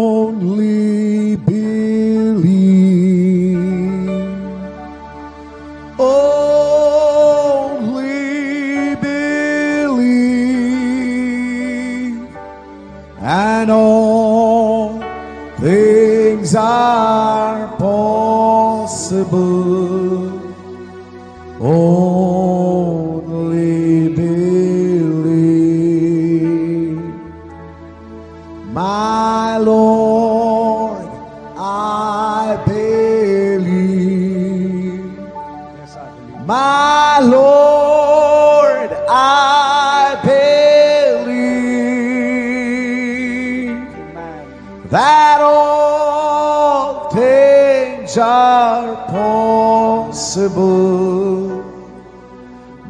Only believe, only believe, and all things are possible. Only believe. My Lord, I believe. Yes, I believe. My Lord, I believe Amen. that all things are possible.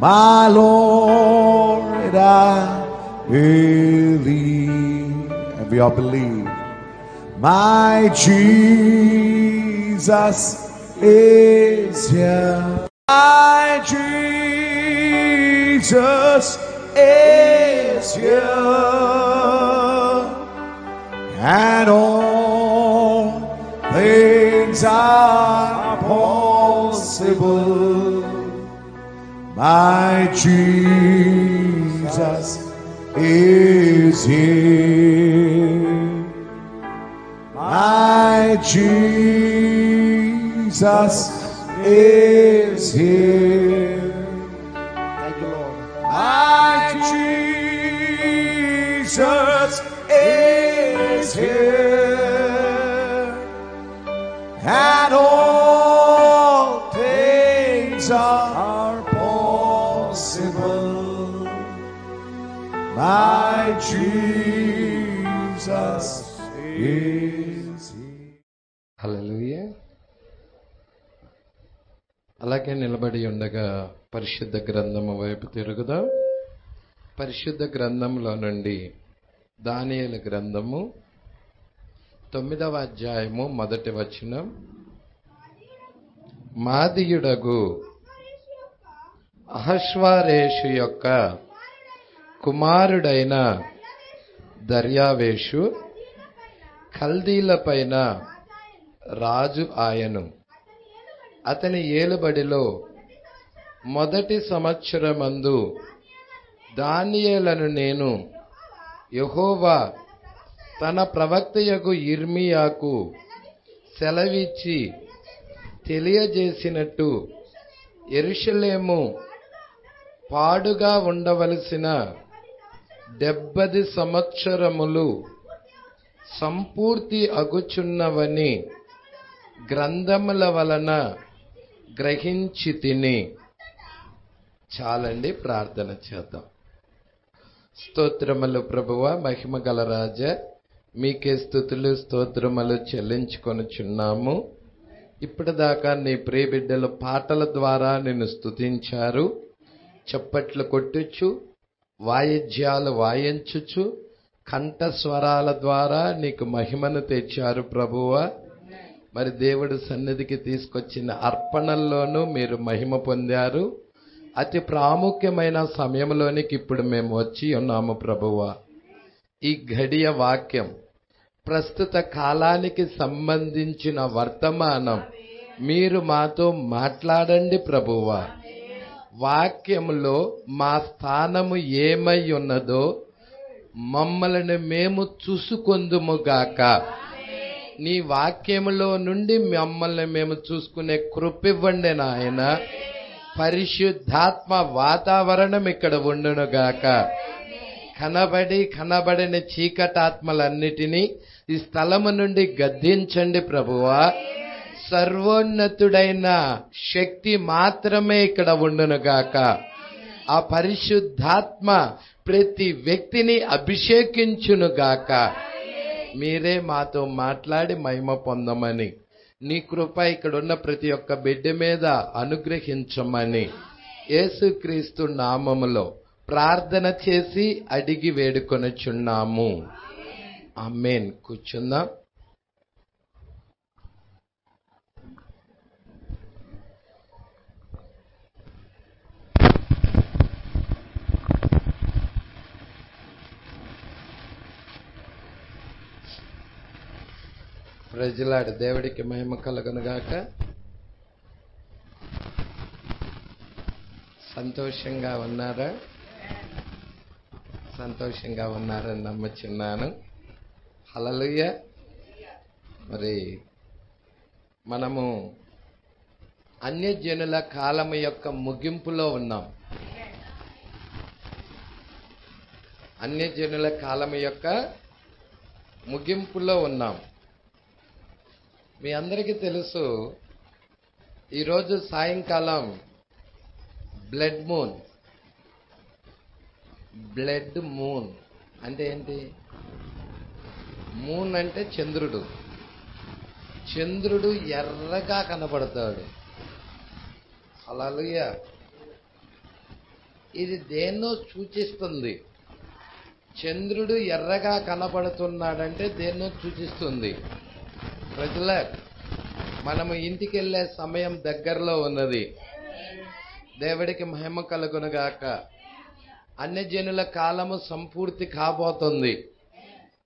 My Lord, I believe. And we all believe. My Jesus is here. My Jesus is here. And all things are possible. My Jesus is here. My Jesus is here. Thank you, Lord. My Jesus is here. And all things are possible. My Jesus is here. హల్లెలూయా. అలాగే నిలబడి ఉండగా పరిశుద్ధ గ్రంథము వైపు తిరుగుదాం. పరిశుద్ధ గ్రంథంలో నుండి దానియేలు గ్రంథము 9వ అధ్యాయము 1వ వచనం. మాదీయుడగు అహష్వారేషు యొక్క కుమారుడైన దర్యావేషు కల్దీల పైన రాజు ఆయను. అతని ఏలుబడిలో మొదటి సంవత్సరమందు దానియేలును నేను యెహోవా తన ప్రవక్తయగు యిర్మీయాకు సెలవిచ్చి తెలియజేసినట్టు యెరూషలేము పాడుగా ఉండవలసిన 70 సంవత్సరములు సంపూర్తి అగుచున్నవని గ్రంథముల వలన గ్రహించి తిని. చాలండి, ప్రార్థన చేద్దాం. స్తోత్రములు ప్రభువా, మహిమ గల రాజా, మీకే స్తుతులు స్తోత్రములు చెల్లించుకొనుచున్నాము. ఇప్పటిదాకా నీ ప్రియ బిడ్డలు పాటల ద్వారా నిన్ను స్తుతించారు. చప్పట్లు కొట్టుచు, వాయిద్యాలు వాయించుచు, కంఠస్వరాల ద్వారా నీకు మహిమను తెచ్చారు ప్రభువా. మరి దేవుడి సన్నిధికి తీసుకొచ్చిన అర్పణల్లోనూ మీరు మహిమ పొందారు. అతి ప్రాముఖ్యమైన సమయంలోనికి ఇప్పుడు మేము వచ్చి ఉన్నాము ప్రభువా. ఈ ఘడియ వాక్యం ప్రస్తుత కాలానికి సంబంధించిన వర్తమానం మీరు మాతో మాట్లాడండి ప్రభువా. వాక్యములో మా స్థానము ఏమై ఉన్నదో మమ్మల్ని మేము చూసుకొందుముగాక. నీ వాక్యములో నుండి మమ్మల్ని మేము చూసుకునే కృపివ్వండి నాయన. పరిశుద్ధాత్మ వాతావరణం ఇక్కడ ఉండునుగాక. కనబడని చీకటాత్మలన్నిటినీ ఈ స్థలము నుండి గద్దించండి ప్రభువా. సర్వోన్నతుడైన శక్తి మాత్రమే ఇక్కడ ఉండునుగాక. ఆ పరిశుద్ధాత్మ ప్రతి వ్యక్తిని అభిషేకించునుగాక. మీరే మాతో మాట్లాడి మహిమ పొందమని, నీ కృప ఇక్కడున్న ప్రతి ఒక్క బిడ్డ మీద అనుగ్రహించమని యేసుక్రీస్తు నామములో ప్రార్థన చేసి అడిగి వేడుకొనుచున్నాము. ఆమేన్. కూర్చుందాం. ప్రజలాడు దేవుడికి మహిమ కలుగునుగాక. సంతోషంగా ఉన్నారా? సంతోషంగా ఉన్నారని నమ్ముచున్నాను. హల్లెలూయా. మరి మనము అన్యజనుల కాలము యొక్క ముగింపులో ఉన్నాం. అన్యజనుల కాలము యొక్క ముగింపులో ఉన్నాం. మీ అందరికీ తెలుసు, ఈరోజు సాయంకాలం బ్లడ్ మూన్. బ్లడ్ మూన్ అంటే ఏంటి? మూన్ అంటే చంద్రుడు. చంద్రుడు ఎర్రగా కనబడతాడు. హల్లెలూయా. ఇది దేన్నో సూచిస్తుంది. చంద్రుడు ఎర్రగా కనబడుతున్నాడంటే దేన్నో సూచిస్తుంది. ప్రజల మనము ఇంటికి వెళ్ళే సమయం దగ్గరలో ఉన్నది. దేవుడికి మహిమ కలుగునుగాక. అన్యజనుల కాలము సంపూర్తి కాబోతుంది.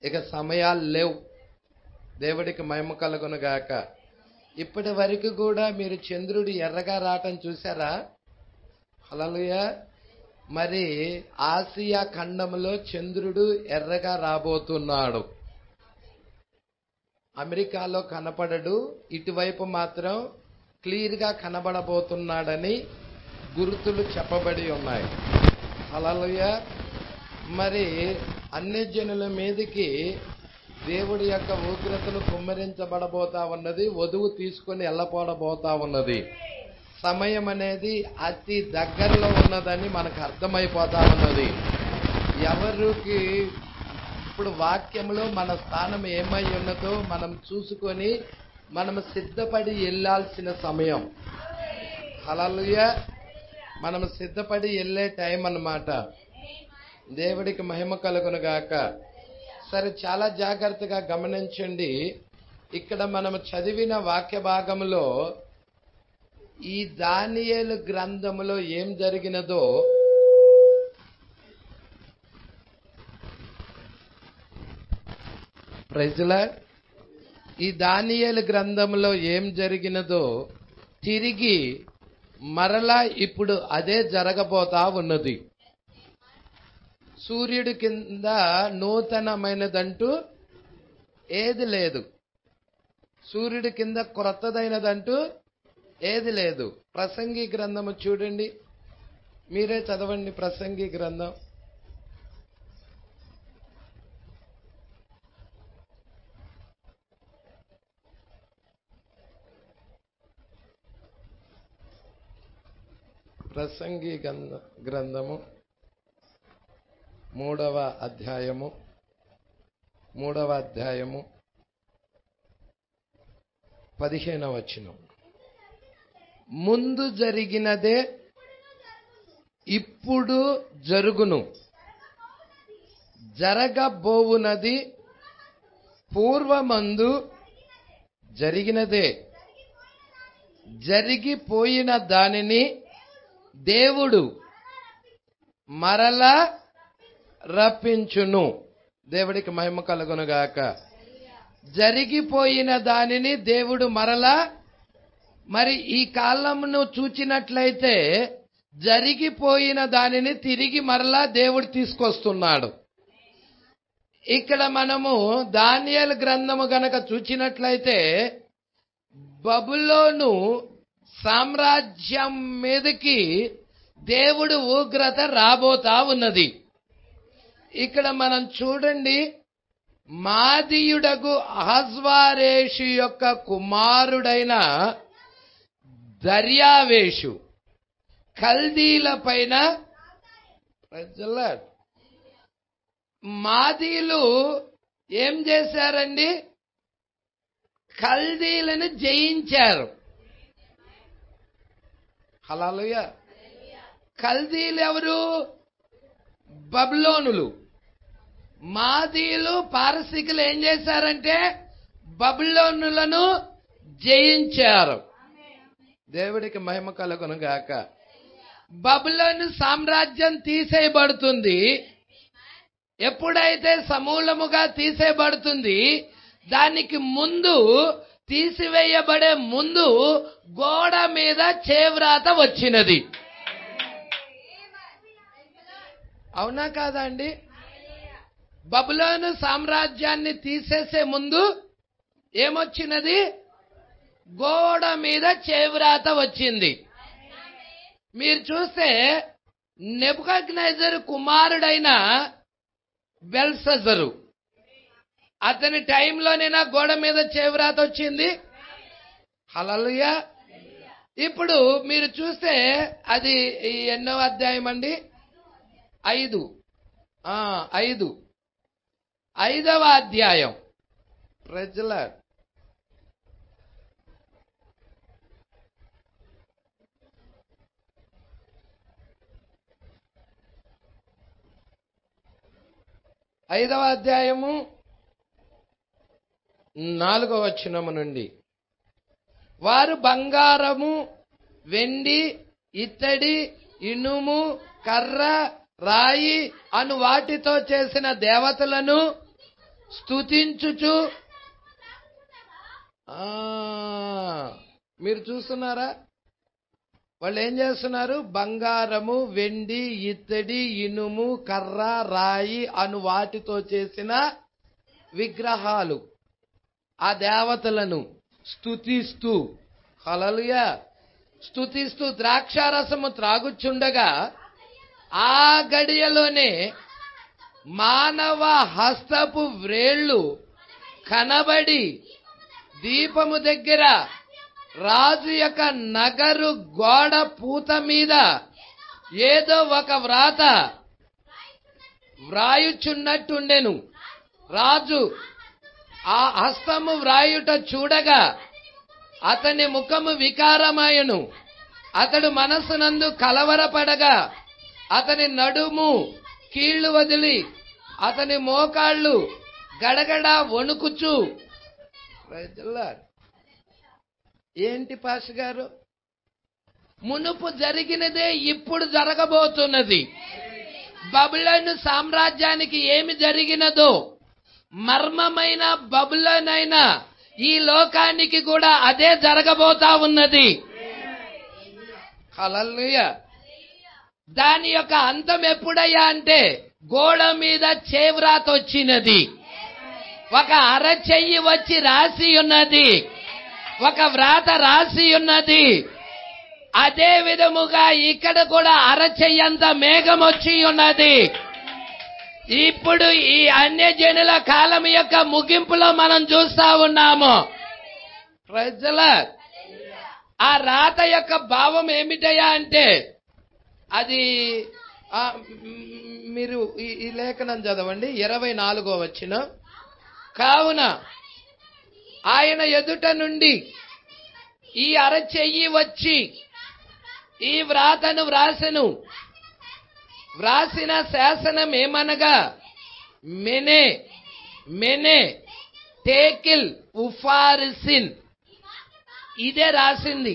ఇక సమయాలు లేవు. దేవుడికి మహిమ కలుగునుగాక. ఇప్పటి వరకు కూడా మీరు చంద్రుడు ఎర్రగా రావటం చూసారా? హల్లెలూయా. మరి ఆసియా ఖండంలో చంద్రుడు ఎర్రగా రాబోతున్నాడు. అమెరికాలో కనపడడు, ఇటువైపు మాత్రం క్లియర్గా కనబడబోతున్నాడని గుర్తులు చెప్పబడి ఉన్నాయి. హల్లెలూయా. మరి అన్యజనుల మీదకి దేవుడి యొక్క ఉగ్రతను కుమ్మరించబడబోతా ఉన్నది. వధువు తీసుకొని వెళ్ళబోతా ఉన్నది. సమయం అనేది అతి దగ్గరలో ఉన్నదని మనకు అర్థమైపోతా ఉన్నది. ఎవరికి ఇప్పుడు వాక్యంలో మన స్థానం ఏమై ఉన్నదో మనం చూసుకొని మనం సిద్ధపడి వెళ్ళాల్సిన సమయం. హల్లెలూయా. మనం సిద్ధపడి వెళ్ళే టైం అన్నమాట. దేవుడికి మహిమ కలుగునుగాక. సరే, చాలా జాగ్రత్తగా గమనించండి. ఇక్కడ మనం చదివిన వాక్య భాగంలో ఈ దానియేలు గ్రంథములో ఏం జరిగినదో ప్రజల ఈ దానియేలు గ్రంథంలో ఏం జరిగినదో తిరిగి మరలా ఇప్పుడు అదే జరగబోతా ఉన్నది. సూర్యుడి కింద నూతనమైనదంటూ ఏది లేదు. సూర్యుడి కింద క్రొత్తదైనదంటూ ఏది లేదు. ప్రసంగి గ్రంథము చూడండి, మీరే చదవండి. ప్రసంగి గ్రంథం ప్రసంగి గ్రంథము 3వ అధ్యాయము 15వ వచనం. ముందు జరిగినదే ఇప్పుడు జరుగును, జరగబోవునది పూర్వమందు జరిగినదే, జరిగిపోయిన దానిని దేవుడు మరలా రప్పించును. దేవుడికి మహిమ కలుగునుగాక. జరిగిపోయిన దానిని దేవుడు మరలా, మరి ఈ కాలమును చూచినట్లయితే జరిగిపోయిన దానిని తిరిగి మరలా దేవుడు తీసుకొస్తున్నాడు. ఇక్కడ మనము దానియేలు గ్రంథము గనక చూచినట్లయితే బబులోను సామ్రాజ్యం మీదకి దేవుడు ఉగ్రత రాబోతా ఉన్నది. ఇక్కడ మనం చూడండి, మాదీయుడగు అహజ్వారేషు యొక్క కుమారుడైన దర్యావేషు కల్దీల పైన, మాదీయులు ఏం చేశారండి? కల్దీలను జయించారు. హల్లెలూయా. కల్దీలు ఎవరు? బబులోనులు. మాదీయులు పారసీకులు ఏం చేశారంటే బబులోనులను జయించారు. దేవుడికి మహిమ కలుగునుగాక. బబులోను సామ్రాజ్యం తీసేయబడుతుంది. ఎప్పుడైతే సమూలముగా తీసేయబడుతుంది, దానికి ముందు తీసివేయబడే ముందు గోడ మీద చేవ్రాత వచ్చినది. అవునా కాదా అండి? బబులోను సామ్రాజ్యాన్ని తీసేసే ముందు ఏమొచ్చినది? గోడ మీద చేవ్రాత వచ్చింది. మీరు చూస్తే నెబుకద్నెజరు కుమారుడైన బెల్షస్సరు, అతని టైంలోనేనా గోడ మీద చేవ్రాత వచ్చింది? హల్లెలూయా. ఇప్పుడు మీరు చూస్తే అది ఎన్నో అధ్యాయం అండి? 5. 5వ అధ్యాయం. ప్రజల 5వ అధ్యాయము 4వ వచనము నుండి, వారు బంగారము, వెండి, ఇత్తడి, ఇనుము, కర్ర, రాయి అను వాటితో చేసిన దేవతలను స్తుతించుచు, మీరు చూస్తున్నారా? వాళ్ళు ఏం చేస్తున్నారు? బంగారము, వెండి, ఇత్తడి, ఇనుము, కర్ర, రాయి అను వాటితో చేసిన విగ్రహాలు, ఆ దేవతలను స్తుతిస్తూ, హల్లెలూయా, స్తుతిస్తూ ద్రాక్షారసము త్రాగుచుండగా ఆ గడియలోనే మానవ హస్తపు వ్రేళ్లు కనబడి దీపము దగ్గర రాజు యొక్క నగరు గోడ పూత మీద ఏదో ఒక వ్రాత వ్రాయుచున్నట్టుండెను. రాజు ఆ హస్తము వ్రాయుట చూడగా అతని ముఖము వికారమాయను. అతడు మనస్సునందు కలవరపడగా అతని నడుము కీళ్లు వదిలి అతని మోకాళ్ళు గడగడ వణుకుచు. ఏంటి పాస్ గారు? మునుపు జరిగినదే ఇప్పుడు జరగబోతున్నది. బబులోను సామ్రాజ్యానికి ఏమి జరిగినదో, మర్మమైన బబులోనైన ఈ లోకానికి కూడా అదే జరగబోతా ఉన్నది. హల్లెలూయా. దాని యొక్క అంతం ఎప్పుడయ్యా అంటే గోడ మీద చేవ్రాత వచ్చినది, ఒక అరచెయ్యి వచ్చి రాసి ఉన్నది, ఒక వ్రాత రాసి ఉన్నది. అదే విధముగా ఇక్కడ కూడా అరచెయ్యంత మేఘం వచ్చి ఉన్నది. ఇప్పుడు ఈ అన్యజనుల కాలం యొక్క ముగింపులో మనం చూస్తా ఉన్నాము. ప్రజల ఆ రాత యొక్క భావం ఏమిటయ్యా అంటే, అది మీరు ఈ లేఖనం చదవండి, 24వ వచనం. కావున ఆయన ఎదుట నుండి ఈ అరచెయ్యి వచ్చి ఈ వ్రాతను వ్రాసెను. వ్రాసిన శాసనం ఏమనగా, మెనే మెనే టేకిల్ ఉఫారిసిన్. ఇదే రాసింది.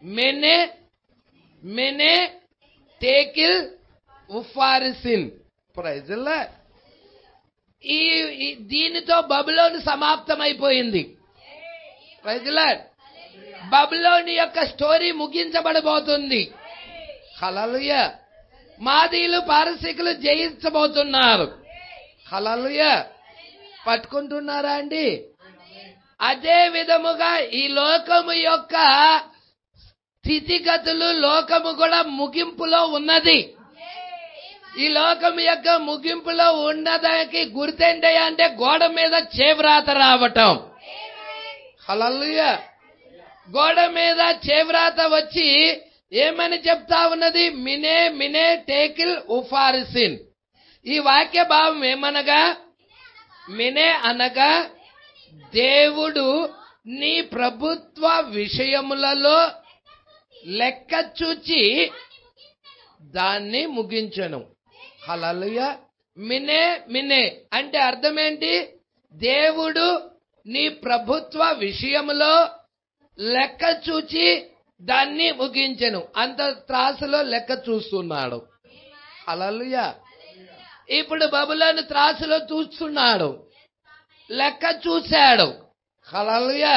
మెనే మెనే టేకిల్ ఉఫారిసిన్. Praise the lord. దీనితో బబులోను సమాప్తమైపోయింది. Praise the lord. బబులోను యొక్క స్టోరీ ముగించబడబోతుంది. హల్లెలూయా. మాదీయులు పారసీకులు జయించబోతున్నారు. హల్లెలూయా. పట్టుకుంటున్నారా అండి? అదే విధముగా ఈ లోకము యొక్క స్థితిగతులు, లోకము కూడా ముగింపులో ఉన్నది. ఈ లోకం యొక్క ముగింపులో ఉన్నదానికి గుర్తేంటయ్యా అంటే గోడ మీద చేవ్రాత రావటం. హల్లెలూయా. గోడ మీద చేవ్రాత వచ్చి ఏమని చెప్తా ఉన్నది? మినే మినే టేకిల్ ఉఫారిసిన్. ఈ వాక్య భావం ఏమనగా, మినే అనగా దేవుడు నీ ప్రభుత్వ విషయములలో లెక్క చూచి దాన్ని ముగించను. హల్లెలూయా. మినే మినే అంటే అర్థం ఏంటి? దేవుడు నీ ప్రభుత్వ విషయములో లెక్క చూచి దాన్ని ముగించెను. అంత త్రాసులో లెక్క చూస్తున్నాడు. హల్లెలూయా. ఇప్పుడు బబులోను త్రాసులో చూస్తున్నాడు. లెక్క చూశాడు. హల్లెలూయా.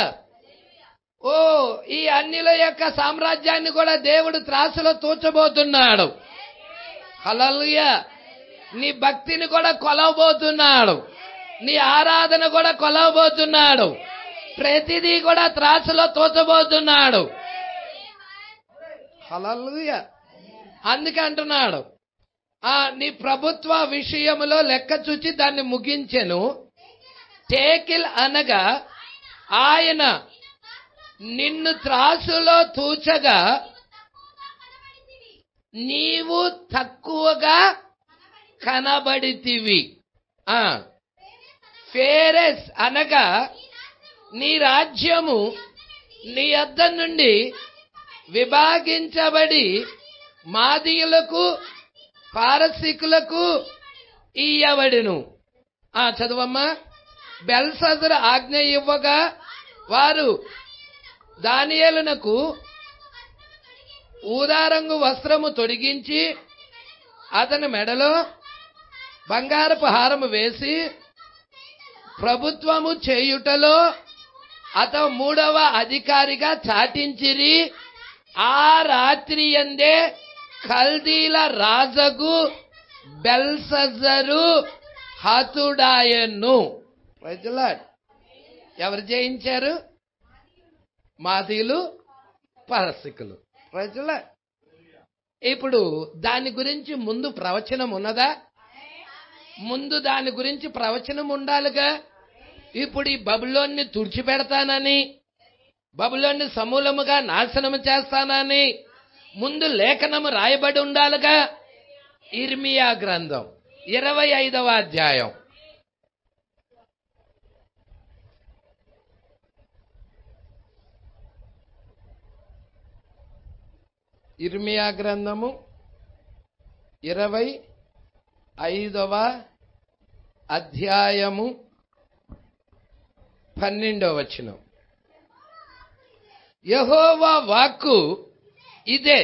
ఓ ఈ అన్యుల యొక్క సామ్రాజ్యాన్ని కూడా దేవుడు త్రాసులో తూచబోతున్నాడు. హల్లెలూయా. నీ భక్తిని కూడా కొలవబోతున్నాడు. నీ ఆరాధన కూడా కొలవబోతున్నాడు. ప్రతిదీ కూడా త్రాసులో తూచబోతున్నాడు. హల్లెలూయా. అందుకే అంటున్నాడు, నీ ప్రభుత్వ విషయములో లెక్క చూచి దాన్ని ముగించెను. టేకిల్ అనగా ఆయన నిన్ను త్రాసులో తూచగా నీవు తక్కువగా కనబడితివి. ఫేరెస్ అనగా నీ రాజ్యము నీ యొద్ద నుండి విభాగించబడి మాదీయులకు పారసీకులకు ఇయ్యబడిను. చదువమ్మా. బెల్షస్సరు ఆజ్ఞ ఇవ్వగా వారు దానియేలునకు ఊదారంగు వస్త్రము తొడిగించి అతని మెడలో బంగారపు హారము వేసి ప్రభుత్వము చేయుటలో అతను 3వ అధికారిగా చాటించిరి. ఆ రాత్రి యందే కల్దీల రాజగు బెల్షస్సరు హతుడాయను. Praise the lord. ఎవరు జయించారు? మాదీయులు, పారసీకులు. Praise the lord. ఇప్పుడు దాని గురించి ముందు ప్రవచనం ఉన్నదా? ముందు దాని గురించి ప్రవచనం ఉండాలిగా. ఇప్పుడు ఈ బబులోన్ని తుడిచిపెడతానని, బబులోన్ని సమూలముగా నాశనము చేస్తానని ముందు లేఖనము రాయబడి ఉండాలిగా. ఇర్మియా గ్రంథం 25వ అధ్యాయం. ఇర్మియా గ్రంథము 25వ అధ్యాయము 12వ వచనం. యెహోవా వాక్కు ఇదే,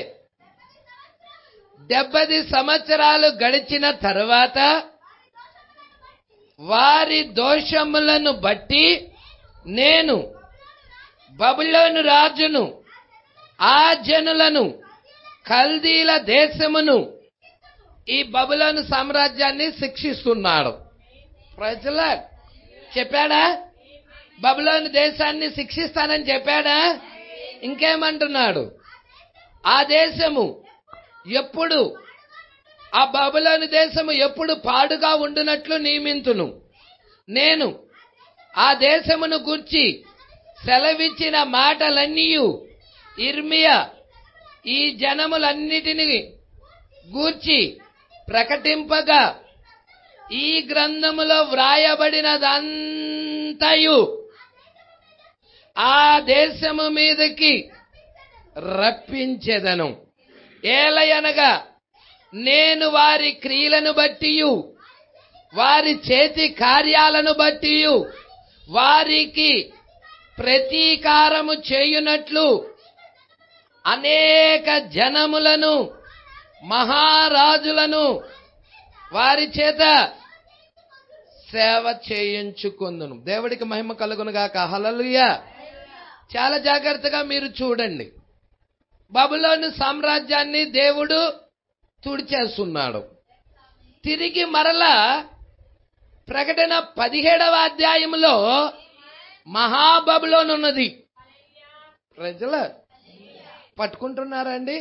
70 సంవత్సరాలు గడిచిన తరువాత వారి దోషములను బట్టి నేను బబులోను రాజును, ఆ జనులను, కల్దీల దేశమును, ఈ బబులోను సామ్రాజ్యాన్ని శిక్షిస్తున్నాడు. Praise the lord. చెప్పాడా? బబులోను దేశాన్ని శిక్షిస్తానని చెప్పాడా? ఇంకేమంటున్నాడు? ఆ దేశము ఎప్పుడు, ఆ బబులోను దేశము ఎప్పుడు పాడుగా ఉండునట్లు నియమింతును. నేను ఆ దేశమును గూర్చి సెలవిచ్చిన మాటలన్నీయు ఇర్మియా ఈ జనములన్నిటిని గూర్చి ప్రకటింపగా ఈ గ్రంథములో వ్రాయబడినదంతయు ఆ దేశము మీదకి రప్పించెదను. ఏలయనగా నేను వారి క్రియలను బట్టియు వారి చేతి కార్యాలను బట్టియు వారికి ప్రతీకారము చేయునట్లు అనేక జనములను, మహారాజులను వారి చేత సేవ చేయించుకుందును. దేవుడికి మహిమ కలుగునుగాక. హల్లెలూయా. చాలా జాగ్రత్తగా మీరు చూడండి. బబులోను సామ్రాజ్యాన్ని దేవుడు తుడిచేస్తున్నాడు. తిరిగి మరలా ప్రకటన 17వ అధ్యాయంలో మహాబబులోను ఉన్నది. ప్రజల పట్టుకుంటున్నారండి?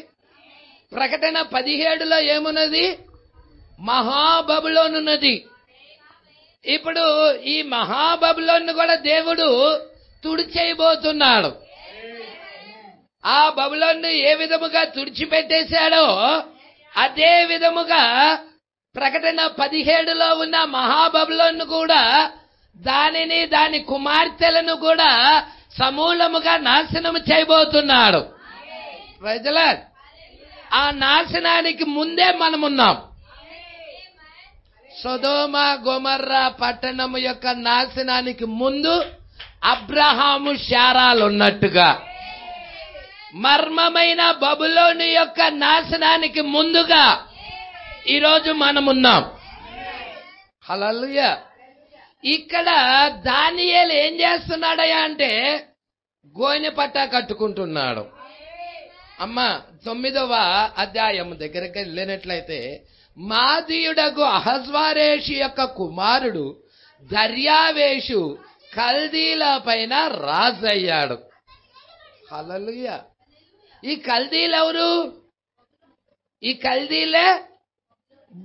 ప్రకటన 17లో ఏమున్నది? మహాబబులోను ఉన్నది. ఇప్పుడు ఈ మహాబబులోను కూడా దేవుడు తుడిచేయబోతున్నాడు. ఆ బబులోను ఏ విధముగా తుడిచిపెట్టేశాడో అదే విధముగా ప్రకటన 17లో ఉన్న మహాబబులోను కూడా దానిని, దాని కుమార్తెలను కూడా సమూలముగా నాశనము చేయబోతున్నాడు. Praise the lord. ఆ నాశనానికి ముందే మనమున్నాం. సొదొమ గొమొర్రా పట్టణము యొక్క నాశనానికి ముందు అబ్రహాము శారాలు ఉన్నట్టుగా మర్మమైన బబులోను యొక్క నాశనానికి ముందుగా ఈరోజు మనమున్నాం. హల్లెలూయా. ఇక్కడ దానియేలు ఏం చేస్తున్నాడయ్యా అంటే గోనె పట్ట కట్టుకుంటున్నాడు. అమ్మ 9వ అధ్యాయం దగ్గరికి వెళ్ళినట్లయితే, మాదీయుడగు అహజ్వారేషు యొక్క కుమారుడు దర్యావేషు కల్దీల పైన రాజయ్యాడు. హల్లెలూయా. ఈ కల్దీలు ఎవరు? ఈ కల్దీలే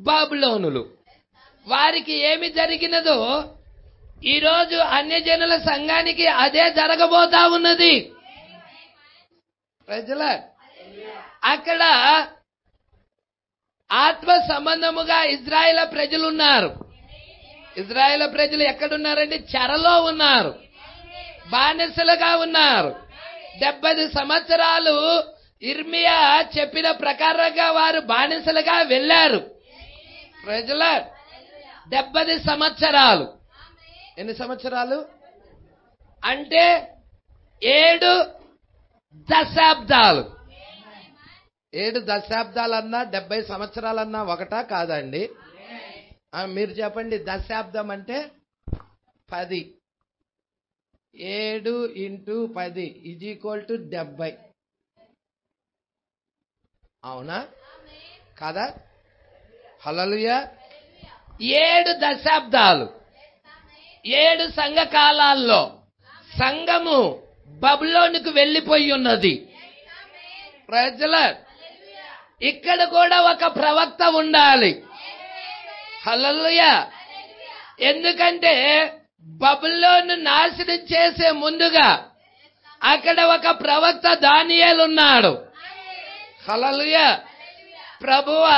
బబులోనులు. వారికి ఏమి జరిగినదో ఈరోజు అన్యజనుల సంఘానికి అదే జరగబోతా ఉన్నది. ప్రజల అక్కడ ఆత్మ సంబంధముగా ఇజ్రాయేల్ ప్రజలు ఉన్నారు. ఇజ్రాయేల్ ప్రజలు ఎక్కడున్నారంటే చెరలో ఉన్నారు, బానిసలుగా ఉన్నారు. 70 సంవత్సరాలు ఇర్మియా చెప్పిన ప్రకారంగా వారు బానిసలుగా వెళ్ళారు. ప్రజల 70 సంవత్సరాలు. ఎన్ని సంవత్సరాలు అంటే 7 దశాబ్దాలు. 7 దశాబ్దాలన్నా 70 సంవత్సరాలన్నా ఒకటా కాదండి? మీరు చెప్పండి. దశాబ్దం అంటే 10. 7 × 10 = 70. అవునా కాదా? హల్లెలూయా. 7 దశాబ్దాలు, 7 సంఘ కాలాల్లో సంఘము బబులోనుకు వెళ్లిపోయి ఉన్నది. ప్రజల ఇక్కడ కూడా ఒక ప్రవక్త ఉండాలి. హల్లెలూయా. ఎందుకంటే బబులోను నాశనం చేసే ముందుగా అక్కడ ఒక ప్రవక్త దానియేలు ఉన్నాడు. హల్లెలూయా. ప్రభువా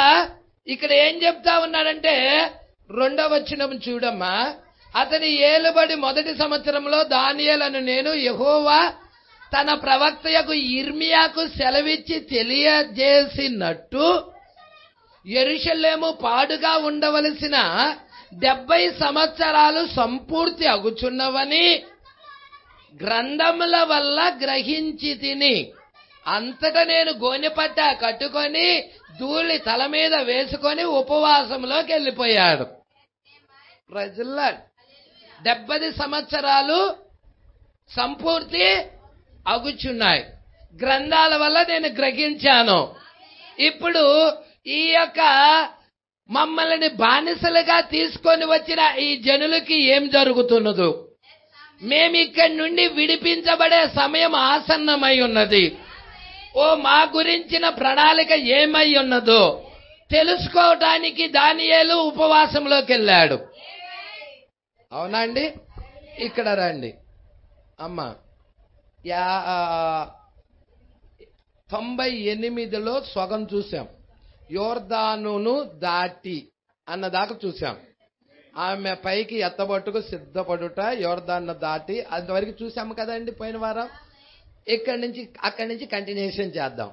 ఇక్కడ ఏం చెప్తా ఉన్నాడంటే 2వ వచనం చూడమ్మా. అతని ఏలుబడి 1 సంవత్సరంలో దానియేలను నేను యెహోవా తన ప్రవక్తయకు ఇర్మియాకు సెలవిచ్చి తెలియజేసినట్టు యెరూషలేము పాడుగా ఉండవలసిన 70 సంవత్సరాలు సంపూర్తి అగుచున్నవని గ్రంథముల వల్ల గ్రహించి తిని, అంతటా నేను గోనెపట్ట కట్టుకొని ధూళి తల మీద వేసుకొని ఉపవాసంలోకి వెళ్ళిపోయాడు. ప్రజల 70 సంవత్సరాలు సంపూర్తి అగుచున్నాయి. గ్రంథాల వల్ల నేను గ్రహించాను. ఇప్పుడు ఈ యొక్క మమ్మల్ని బానిసలుగా తీసుకొని వచ్చిన ఈ జనులకి ఏం జరుగుతున్నదో, మేము ఇక్కడి నుండి విడిపించబడే సమయం ఆసన్నమై ఉన్నది. ఓ మా గురించిన ప్రణాళిక ఏమై ఉన్నదో తెలుసుకోవటానికి దానియేలు ఉపవాసంలోకి వెళ్ళాడు. అవునా అండి? ఇక్కడ రండి అమ్మ. 98లో సగం చూసాం. యోర్దానును దాటి అన్నదాకా చూసాం. ఆమె పైకి ఎత్తబట్టుకు సిద్ధపడుట, యోర్దాను దాటి అంతవరకు చూసాము కదండి పోయిన వారం. అక్కడి నుంచి కంటిన్యూషన్ చేద్దాం.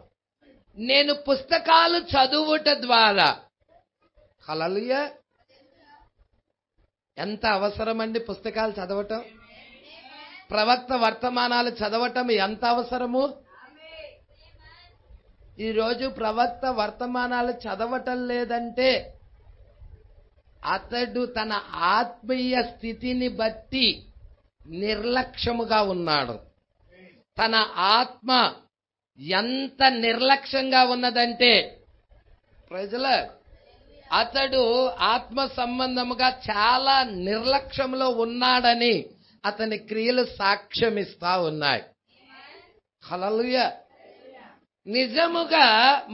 నేను పుస్తకాలు చదువుట ద్వారా, హల్లెలూయా, ఎంత అవసరం అండి పుస్తకాలు చదవటం. ప్రవక్త వర్తమానాలు చదవటం ఎంత అవసరము. ఈరోజు ప్రవక్త వర్తమానాలు చదవటం లేదంటే అతడు తన ఆత్మీయ స్థితిని బట్టి నిర్లక్ష్యముగా ఉన్నాడు. తన ఆత్మ ఎంత నిర్లక్ష్యంగా ఉన్నదంటే ప్రజల అతడు ఆత్మ సంబంధముగా చాలా నిర్లక్ష్యంలో ఉన్నాడని అతని క్రియలు సాక్ష్యమిస్తా ఉన్నాయి. హల్లెలూయా. నిజముగా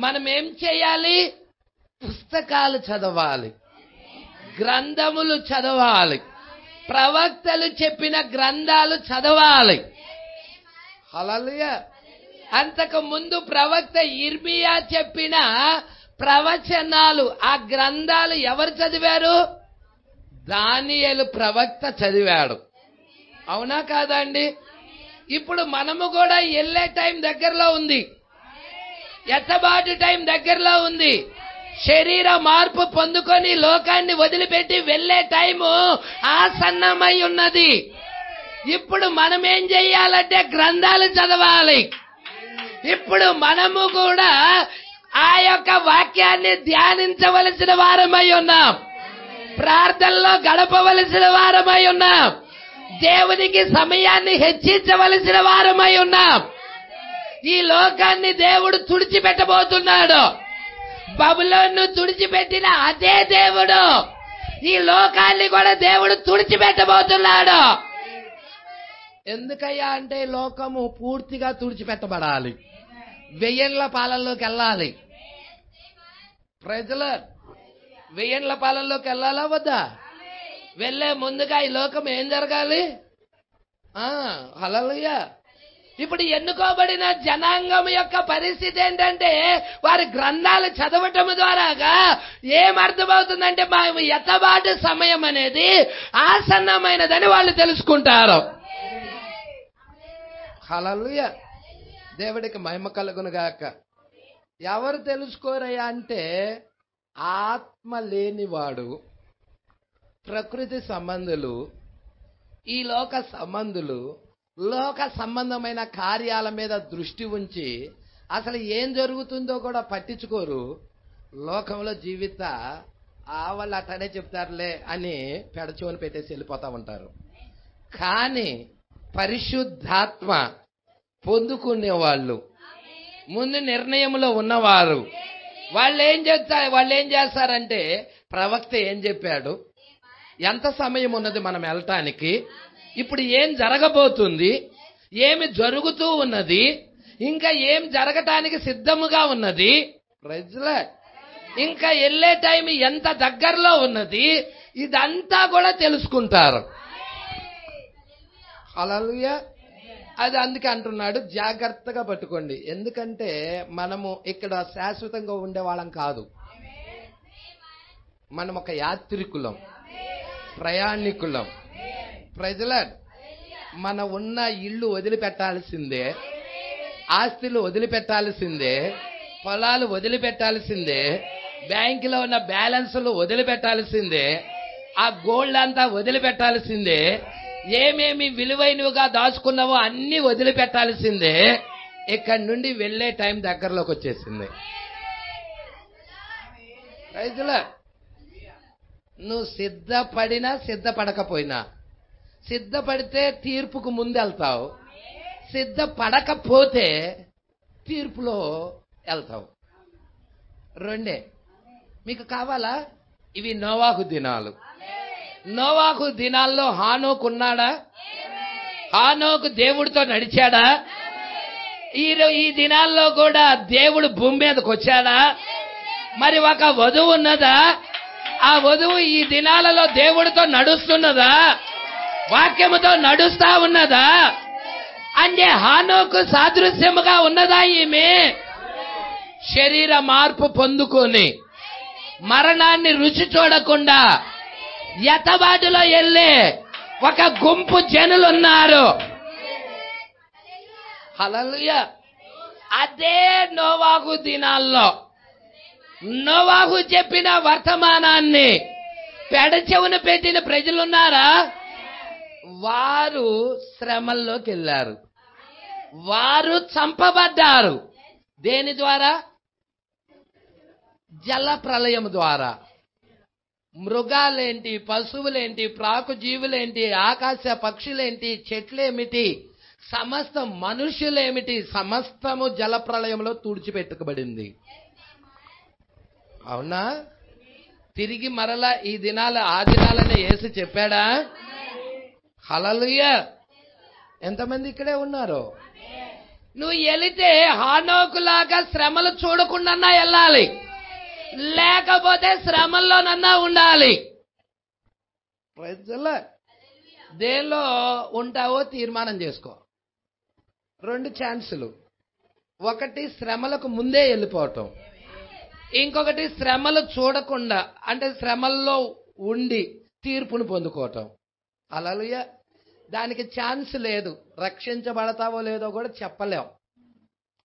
మనం ఏం చేయాలి? పుస్తకాలు చదవాలి, గ్రంథములు చదవాలి, ప్రవక్తలు చెప్పిన గ్రంథాలు చదవాలి. హల్లెలూయా. అంతకు ముందు ప్రవక్త ఇర్మియా చెప్పిన ప్రవచనాలు, ఆ గ్రంథాలు ఎవరు చదివారు? దానియేలు ప్రవక్త చదివాడు. అవునా కాదా అండి? ఇప్పుడు మనము కూడా వెళ్ళే టైం దగ్గరలో ఉంది, ఎత్తబాటు టైం దగ్గరలో ఉంది. శరీర మార్పు పొందుకొని లోకాన్ని వదిలిపెట్టి వెళ్లే టైము ఆసన్నమై ఉన్నది. ఇప్పుడు మనం ఏం చెయ్యాలంటే గ్రంథాలు చదవాలి. ఇప్పుడు మనము కూడా ఆ యొక్క వాక్యాన్ని ధ్యానించవలసిన వారమై ఉన్నాం. ప్రార్థనలో గడపవలసిన వారమై ఉన్నాం. దేవునికి సమయాన్ని హెచ్చించవలసిన వారమై ఉన్నాం. ఈ లోకాన్ని దేవుడు తుడిచిపెట్టబోతున్నాడు. బబులోను తుడిచిపెట్టిన అదే దేవుడు ఈ లోకాన్ని కూడా దేవుడు తుడిచిపెట్టబోతున్నాడు. ఎందుకయ్యా అంటే లోకము పూర్తిగా తుడిచిపెట్టబడాలి, వెయ్యేళ్ల పాలనలోకి వెళ్ళాలి. ప్రజలు వెయ్యేళ్ల పాలనలోకి వెళ్ళాలా వద్దా? వెళ్ళే ముందుగా ఈ లోకం ఏం జరగాలి? హల్లెలూయా. ఇప్పుడు ఎన్నుకోబడిన జనాంగం యొక్క పరిస్థితి ఏంటంటే వారి గ్రంథాలు చదవటం ద్వారాగా ఏమర్థమవుతుందంటే మా ఎత్తబాటు సమయం అనేది ఆసన్నమైనదని వాళ్ళు తెలుసుకుంటారు. హల్లెలూయా. దేవుడికి మహిమ కలుగునుగాక. ఎవరు తెలుసుకోరయ్యా అంటే ఆత్మ లేనివాడు, ప్రకృతి సంబంధులు, ఈ లోక సంబంధులు, లోక సంబంధమైన కార్యాల మీద దృష్టి ఉంచి అసలు ఏం జరుగుతుందో కూడా పట్టించుకోరు. లోకంలో జీవిత వాళ్ళు అట్టనే చెప్తారులే అని పెడచోని పెట్టేసి వెళ్ళిపోతా ఉంటారు. కానీ పరిశుద్ధాత్మ పొందుకునేవాళ్ళు, ముందు నిర్ణయంలో ఉన్నవారు, వాళ్ళు ఏం చేస్తారంటే ప్రవక్త ఏం చెప్పాడు, ఎంత సమయం ఉన్నది మనం వెళ్ళటానికి, ఇప్పుడు ఏం జరగబోతుంది, ఏమి జరుగుతూ ఉన్నది, ఇంకా ఏం జరగటానికి సిద్ధముగా ఉన్నది, ప్రజలే ఇంకా వెళ్ళే టైం ఎంత దగ్గరలో ఉన్నది, ఇదంతా కూడా తెలుసుకుంటారు. హల్లెలూయా. అది అందుకే అంటున్నాడు జాగ్రత్తగా పట్టుకోండి. ఎందుకంటే మనము ఇక్కడ శాశ్వతంగా ఉండే వాళ్ళం కాదు. మనం ఒక యాత్రికులం, ప్రయాణికులం. ప్రజల మన ఉన్న ఇల్లు వదిలిపెట్టాల్సిందే, ఆస్తులు వదిలిపెట్టాల్సిందే, పొలాలు వదిలిపెట్టాల్సిందే, బ్యాంకులో ఉన్న బ్యాలెన్సులు వదిలిపెట్టాల్సిందే, ఆ గోల్డ్ అంతా వదిలిపెట్టాల్సిందే, ఏమేమి విలువైనవిగా దాచుకున్నావో అన్ని వదిలిపెట్టాల్సిందే. ఇక్కడి నుండి వెళ్లే టైం దగ్గరలోకి వచ్చేసింది. రైతుల నువ్వు సిద్ధపడినా సిద్ధపడకపోయినా, సిద్ధపడితే తీర్పుకు ముందెళ్తావు, సిద్ధపడకపోతే తీర్పులో వెళ్తావు. రెండే మీకు కావాలా? ఇవి నోవాహు దినాలు. నోవాహు దినాల్లో హానోకు ఉన్నాడా? హానోకు దేవుడితో నడిచాడా? ఈ దినాల్లో కూడా దేవుడు భూమి మీదకి వచ్చాడా? మరి ఒక వధువు ఉన్నదా? ఆ వధువు ఈ దినాలలో దేవుడితో నడుస్తున్నదా? వాక్యముతో నడుస్తా ఉన్నదా? అంటే హానోకు సాదృశ్యముగా ఉన్నదా ఈమె? శరీర మార్పు పొందుకొని మరణాన్ని రుచి చూడకుండా ఎతబాటులో వెళ్ళే ఒక గుంపు జనులున్నారు. హల్లెలూయా. అదే నోవాహు దినాల్లో నోవాహు చెప్పిన వర్తమానాన్ని పెడచెవున పెట్టిన ప్రజలున్నారా? వారు శ్రమల్లోకి వెళ్ళారు, వారు చంపబడ్డారు. దేని ద్వారా? జల ప్రళయం ద్వారా. మృగాలేంటి, పశువులేంటి, ప్రాకు జీవులేంటి, ఆకాశ పక్షులేంటి, చెట్లేమిటి, సమస్త మనుషులేమిటి, సమస్తము జల ప్రళయంలో తుడిచిపెట్టుకబడింది. అవునా? తిరిగి మరలా ఈ దినాలు ఆ దినాలనే యేసు చెప్పాడా? హల్లెలూయా. ఎంతమంది ఇక్కడే ఉన్నారు? నువ్వు వెళితే హానోకులాగా శ్రమలు చూడకుండా వెళ్ళాలి, లేకపోతే శ్రమల్లోనన్నా ఉండాలి. ప్రజల దేనిలో ఉంటావో తీర్మానం చేసుకో. రెండు ఛాన్సులు. ఒకటి శ్రమలకు ముందే వెళ్ళిపోవటం, ఇంకొకటి శ్రమలు చూడకుండా అంటే శ్రమల్లో ఉండి తీర్పును పొందుకోవటం. హల్లెలూయా. దానికి ఛాన్స్ లేదు. రక్షించబడతావో లేదో కూడా చెప్పలేం,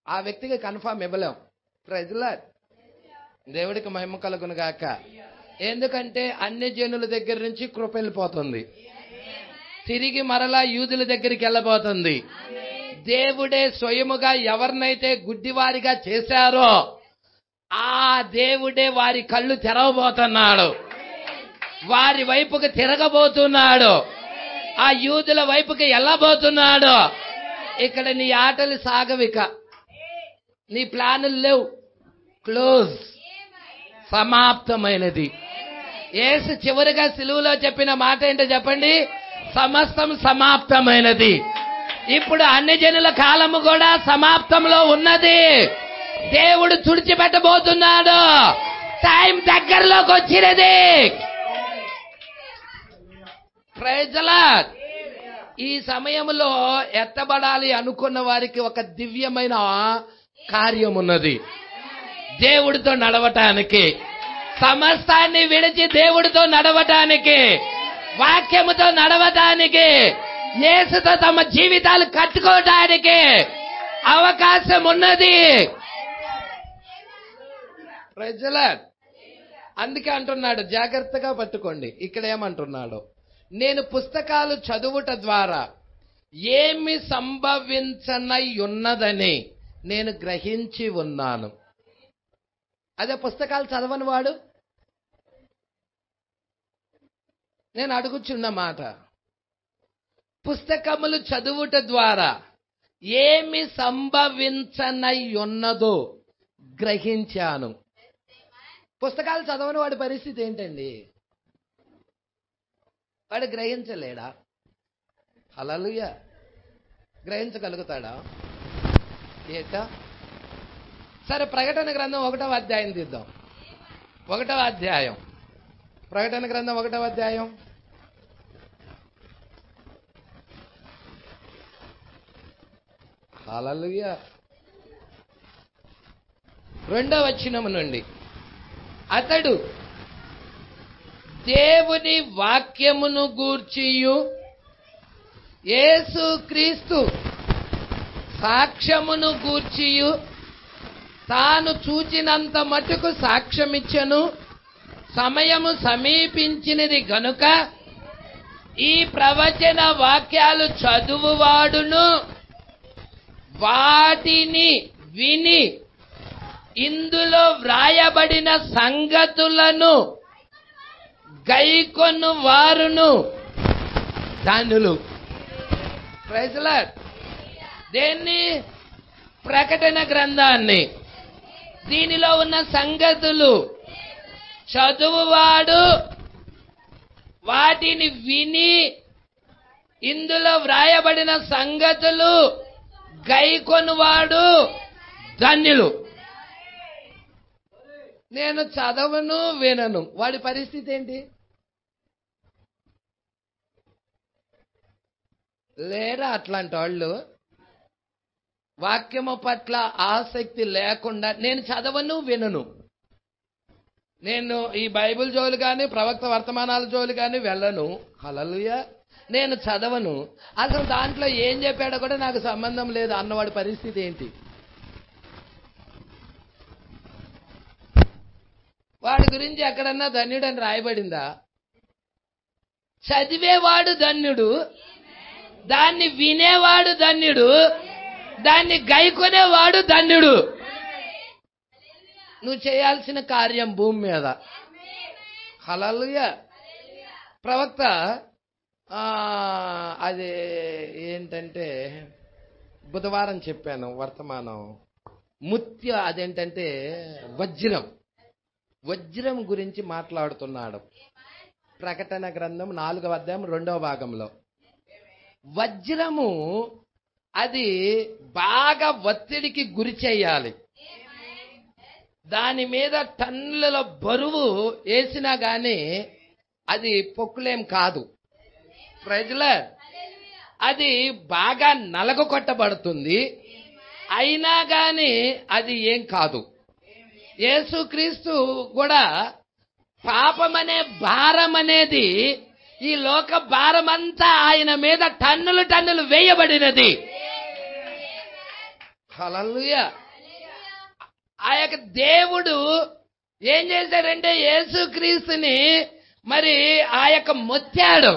ఆ వ్యక్తికి కన్ఫర్మ్ ఇవ్వలేం. ప్రజల దేవుడికి మహిమ కలుగును గాక. ఎందుకంటే అన్ని జనుల దగ్గర నుంచి కృప వెళ్ళిపోతుంది, తిరిగి మరలా యూదుల దగ్గరికి వెళ్ళబోతుంది. దేవుడే స్వయముగా ఎవరినైతే గుడ్డివారిగా చేశారో ఆ దేవుడే వారి కళ్ళు తెరవబోతున్నాడు. వారి వైపుకి తిరగబోతున్నాడు. ఆ యూదుల వైపుకి వెళ్ళబోతున్నాడు. ఇక్కడ నీ ఆటలు సాగవిక, నీ ప్లానులు లేవు. క్లోజ్, సమాప్తమైనది. యేసు చివరిగా సిలువలో చెప్పిన మాట ఏంటో చెప్పండి? సమస్తం సమాప్తమైనది. ఇప్పుడు అన్ని జనుల కాలము కూడా సమాప్తంలో ఉన్నది. దేవుడు తుడిచిపెట్టబోతున్నాడు. టైం దగ్గరలోకి వచ్చినది. Praise the Lord. ఈ సమయంలో ఎత్తబడాలి అనుకున్న వారికి ఒక దివ్యమైన కార్యం ఉన్నది. దేవుడితో నడవటానికి, సమస్తాన్ని విడిచి దేవుడితో నడవటానికి, వాక్యముతో నడవటానికి, యేసుతో తమ జీవితాలు కట్టుకోవటానికి అవకాశం ఉన్నది. Praise the Lord. అందుకే అంటున్నాడు, జాగ్రత్తగా పట్టుకోండి. ఇక్కడ ఏమంటున్నాడు? నేను పుస్తకాలు చదువుట ద్వారా ఏమి సంభవించనై ఉన్నదని నేను గ్రహించి ఉన్నాను. అదే పుస్తకాలు చదవని వాడు. నేను అడుగుచున్న మాట, పుస్తకములు చదువుట ద్వారా ఏమి సంభవించనై ఉన్నదో గ్రహించాను. పుస్తకాలు చదవని వాడి పరిస్థితి ఏంటండి? వాడు గ్రహించలేడా? హల్లెలూయా. గ్రహించగలుగుతాడా? ఏటా? సరే, ప్రకటన గ్రంథం 1వ అధ్యాయం తీద్దాం. 1వ అధ్యాయం, ప్రకటన గ్రంథం 1వ అధ్యాయం. హల్లెలూయా. 2వ వచనం నుండి, అతడు దేవుని వాక్యమును గూర్చియు యేసుక్రీస్తు సాక్ష్యమును గూర్చియు తాను చూచినంత మటుకు సాక్ష్యమిచ్చెను. సమయము సమీపించినది గనుక ఈ ప్రవచన వాక్యాలు చదువువాడును వాటిని విని ఇందులో వ్రాయబడిన సంగతులను గైకొను వారును ధన్యులు. Praise the Lord. దేన్ని? ప్రకటన గ్రంథాన్ని. దీనిలో ఉన్న సంగతులు చదువువాడు వాటిని విని ఇందులో వ్రాయబడిన సంగతులు గైకొనువాడు ధన్యులు. నేను చదవను, వినను, వాడి పరిస్థితి ఏంటి? లేరా అట్లాంటి వాళ్ళు? వాక్యము పట్ల ఆసక్తి లేకుండా నేను చదవను, వినను, నేను ఈ బైబిల్ జోలు కానీ ప్రవక్త వర్తమానాల జోలు కానీ వెళ్ళను. హల్లెలూయా. నేను చదవను, అసలు దాంట్లో ఏం చెప్పాడో కూడా నాకు సంబంధం లేదు అన్నవాడి పరిస్థితి ఏంటి? వాడి గురించి ఎక్కడన్నా ధన్యుడని రాయబడిందా? చదివేవాడు ధన్యుడు, దాన్ని వినేవాడు ధన్యుడు, దాన్ని గైకొనేవాడు ధన్యుడు. నువ్వు చేయాల్సిన కార్యం భూమి మీద. హల్లెలూయా. ప్రవక్త అది ఏంటంటే బుధవారం చెప్పాను వర్తమానం, అదేంటంటే వజ్రం గురించి మాట్లాడుతున్నాడు. ప్రకటన గ్రంథం 4వ అధ్యాయం 2వ భాగంలో వజ్రము అది బాగా ఒత్తిడికి గురి చేయాలి. దాని మీద టన్నుల బరువు వేసినా గాని అది పొక్కులేం కాదు. Praise the Lord. అది బాగా నలగ కొట్టబడుతుంది, అయినా గాని అది ఏం కాదు. యేసుక్రీస్తు కూడా పాపమనే భారం అనేది, ఈ లోక భారమంతా ఆయన మీద టన్నులు టన్నులు వేయబడినది. హల్లెలూయా. ఆ యొక్క దేవుడు ఏం చేశాడంటే యేసుక్రీస్తుని మరి ఆ యొక్క మొత్తాడు.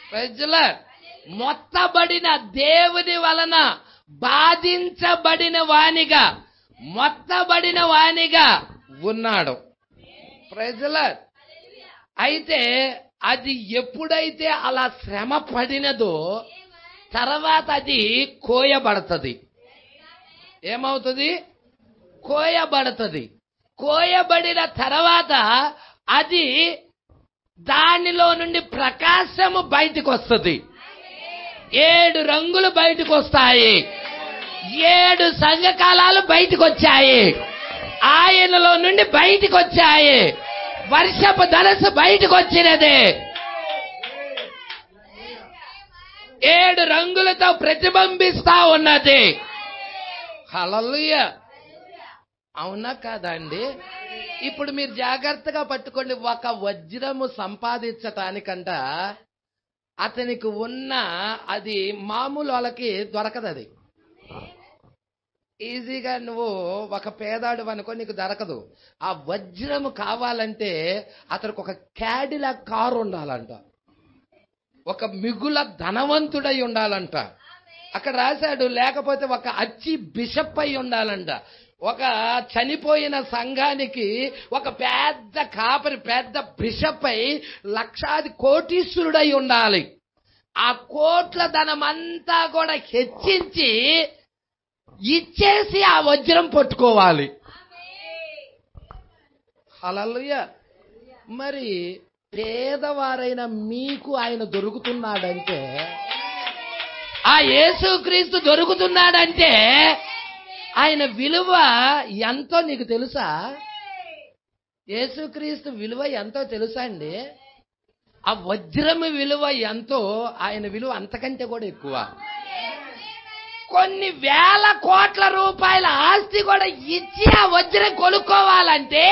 Praise the lord. మొత్తబడిన దేవుని వలన బాధించబడిన వానిగా ఉన్నాడు. Praise the lord. అయితే అది ఎప్పుడైతే అలా శ్రమ పడినదో తర్వాత అది కోయబడుతుంది. ఏమవుతుంది? కోయబడుతుంది. కోయబడిన తర్వాత అది దానిలో నుండి ప్రకాశము బయటకు వస్తుంది. 7 రంగులు బయటకు వస్తాయి. 7 సంఘకాలాలు బయటకు వచ్చాయి. ఆయనలో నుండి బయటకు వచ్చాయి. వర్షపు ధనస్సు బయటకు వచ్చినది. 7 రంగులతో ప్రతిబింబిస్తా ఉన్నది. హల్లెలూయా. అవునా కాదా అండి? ఇప్పుడు మీరు జాగ్రత్తగా పట్టుకోండి. ఒక వజ్రము సంపాదించటానికంట అతనికి ఉన్న అది మామూలు వాళ్ళకి దొరకదు. అది ఈజీగా నువ్వు ఒక పేదాడు అనుకో, నీకు దొరకదు. ఆ వజ్రము కావాలంటే అతనికి ఒక క్యాడిలా కారు ఉండాలంట, ఒక మిగుల ధనవంతుడై ఉండాలంట. అక్కడ రాశాడు. లేకపోతే ఒక అచ్చి బిషప్ అయి ఉండాలంట. ఒక చనిపోయిన సంఘానికి ఒక పెద్ద కాపరి, పెద్ద బిషప్ అయి లక్షాది కోటీశ్వరుడై ఉండాలి. ఆ కోట్ల ధనమంతా కూడా హెచ్చించి ఇచ్చేసి ఆ వజ్రం పట్టుకోవాలి. హల్లెలూయా. మరి పేదవారైన మీకు ఆయన దొరుకుతున్నాడంటే, ఆ యేసుక్రీస్తు దొరుకుతున్నాడంటే ఆయన విలువ ఎంతో నీకు తెలుసా? యేసుక్రీస్తు విలువ ఎంతో తెలుసా అండి? ఆ వజ్రము విలువ ఎంతో, ఆయన విలువ అంతకంటే కూడా ఎక్కువ. కొన్ని వేల కోట్ల రూపాయల ఆస్తి కూడా ఇచ్చి ఆ వజ్రం కొనుక్కోవాలంటే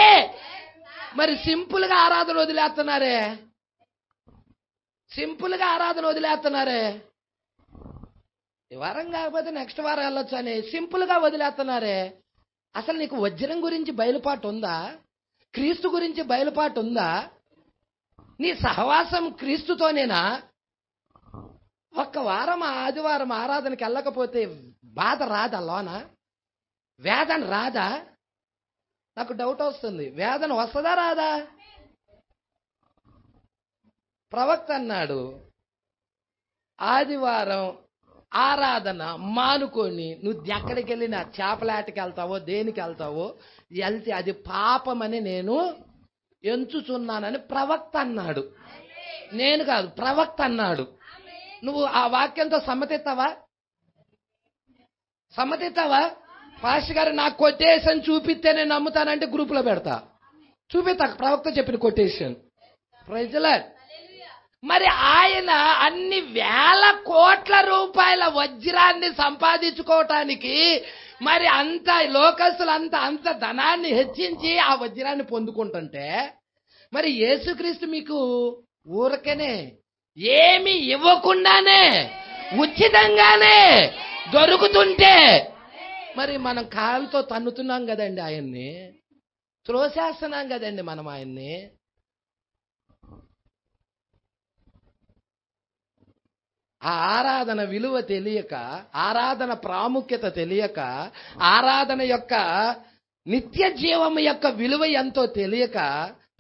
మరి సింపుల్ గా ఆరాధన వదిలేస్తున్నారే. సింపుల్ గా ఆరాధన వదిలేస్తున్నారే. ఈ వారం కాకపోతే నెక్స్ట్ వారం వెళ్ళొచ్చు అని సింపుల్ గా వదిలేస్తున్నారే. అసలు నీకు వజ్రం గురించి బయలుపాటు ఉందా? క్రీస్తు గురించి బయలుపాటు ఉందా? నీ సహవాసం క్రీస్తుతోనేనా? ఒక్క వారం ఆదివారం ఆరాధనకి వెళ్ళకపోతే బాధ రాదా? లోన వేదన రాదా? నాకు డౌట్ వస్తుంది. వేదన వస్తుందా రాదా? ప్రవక్త అన్నాడు, ఆదివారం ఆరాధన మానుకొని నువ్వు ఎక్కడికి వెళ్ళినా, చేపలాటకి వెళ్తావో దేనికి వెళ్తావో వెళ్తే అది పాపమని నేను ఎంచుచున్నానని ప్రవక్త అన్నాడు. నేను కాదు, ప్రవక్త అన్నాడు. నువ్వు ఆ వాక్యంతో సమ్మతిస్తావా? సమ్మతిస్తావా? పాస్టర్ గారు నాకు కొటేషన్ చూపిస్తే నేను నమ్ముతానంటే గ్రూపులో పెడతా. చూపిస్తా ప్రవక్త చెప్పిన కొటేషన్. Praise the lord. మరి ఆయన అన్ని వేల కోట్ల రూపాయల వజ్రాన్ని సంపాదించుకోవటానికి మరి అంత లోకస్తులు అంత ధనాన్ని హెచ్చించి ఆ వజ్రాన్ని పొందుకుంటుంటే, మరి యేసుక్రీస్తు మీకు ఊరకనే ఏమి ఇవ్వకుండానే ఉచితంగానే దొరుకుతుంటే మరి మనం కాలుతో తన్నుతున్నాం కదండి, ఆయన్ని త్రోసేస్తున్నాం కదండి మనం ఆయన్ని. ఆ ఆరాధన విలువ తెలియక, ఆరాధన ప్రాముఖ్యత తెలియక, ఆరాధన యొక్క నిత్య జీవం యొక్క విలువ ఎంతో తెలియక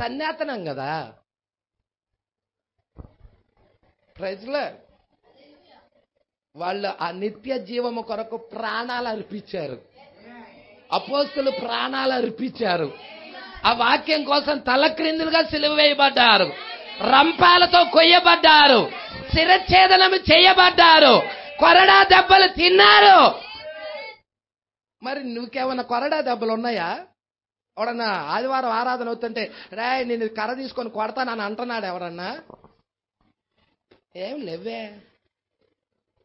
తన్నేతనం కదా. ప్రజలు వాళ్ళు ఆ నిత్య జీవము కొరకు ప్రాణాలు అర్పించారు. అపోస్తులు ప్రాణాలు అర్పించారు. ఆ వాక్యం కోసం తలక్రిందులుగా సిలువ వేయబడ్డారు, రంపాలతో కొయ్యబడ్డారు, శిరఛేదనము చేయబడ్డారు, కొరడా దెబ్బలు తిన్నారు. మరి నువ్వుకేమన్నా కొరడా దెబ్బలు ఉన్నాయా? ఎవడన్నా ఆదివారం ఆరాధన అవుతుంటే రే నేను కర్ర తీసుకొని కొడతానని అంటున్నాడు ఎవరన్నా? ఏం లేవే.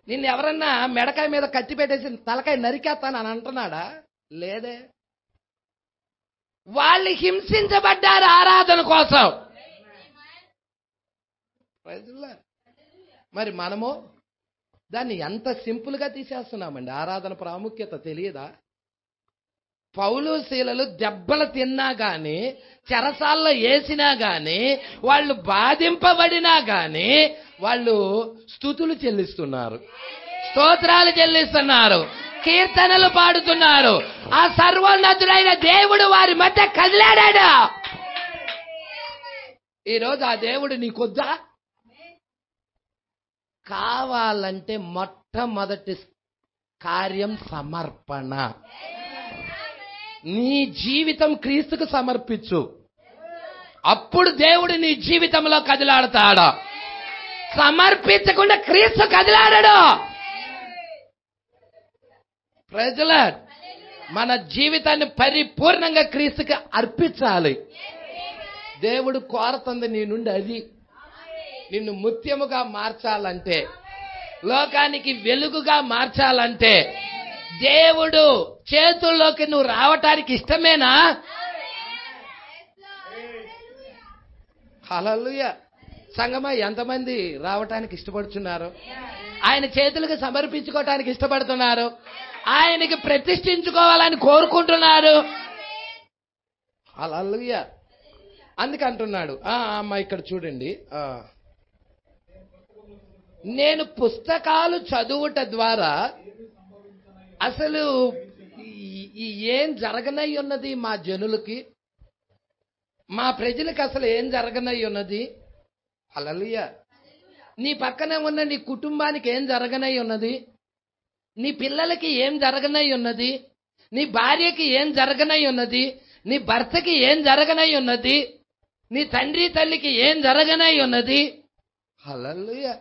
నిన్ను ఎవరన్నా మెడకాయ మీద కత్తి పెట్టేసి తలకాయ నరికేస్తానని అంటున్నాడా? లేదే. వాళ్ళు హింసించబడ్డారు ఆరాధన కోసం. మరి మనము దాన్ని ఎంత సింపుల్ గా తీసేస్తున్నామండి. ఆరాధన ప్రాముఖ్యత తెలియదా? పౌలు శీలలు దెబ్బలు తిన్నా గాని, చెరసాల్లో వేసినా గాని, వాళ్ళు బాధింపబడినా గాని వాళ్ళు స్తుతులు చెల్లిస్తున్నారు, స్తోత్రాలు చెల్లిస్తున్నారు, కీర్తనలు పాడుతున్నారు. ఆ సర్వోన్నతుడైన దేవుడు వారి మధ్య కదిలాడా? ఈరోజు ఆ దేవుడు నీకొద్దా? కావాలంటే మొట్టమొదటి కార్యం సమర్పణ. నీ జీవితం క్రీస్తుకు సమర్పించు. అప్పుడు దేవుడు నీ జీవితంలో కదిలాడతాడు. సమర్పించకుండా క్రీస్తు కదిలాడడు. ప్రజల మన జీవితాన్ని పరిపూర్ణంగా క్రీస్తుకి అర్పించాలి. దేవుడు కోరుతుంది నీ నుండి అది. నిన్ను ముత్యముగా మార్చాలంటే, లోకానికి వెలుగుగా మార్చాలంటే, దేవుడు చేతుల్లోకి నువ్వు రావటానికి ఇష్టమేనా? హల్లెలూయా. సంగమా, ఎంతమంది రావటానికి ఇష్టపడుతున్నారు? ఆయన చేతులకు సమర్పించుకోవటానికి ఇష్టపడుతున్నారు. ఆయనకి ప్రతిష్ఠించుకోవాలని కోరుకుంటున్నారు. హల్లెలూయా. అందుకే అంటున్నాడు, అమ్మ ఇక్కడ చూడండి, నేను పుస్తకాలు చదువుట ద్వారా అసలు ఏం జరగనై ఉన్నది మా జనులకి, మా ప్రజలకు అసలు ఏం జరగనై ఉన్నది? హల్లెలూయా. నీ పక్కనే ఉన్న నీ కుటుంబానికి ఏం జరగనై ఉన్నది? నీ పిల్లలకి ఏం జరగనై ఉన్నది? నీ భార్యకి ఏం జరగనై ఉన్నది? నీ భర్తకి ఏం జరగనై ఉన్నది? నీ తండ్రి తల్లికి ఏం జరగనై ఉన్నది? హల్లెలూయా.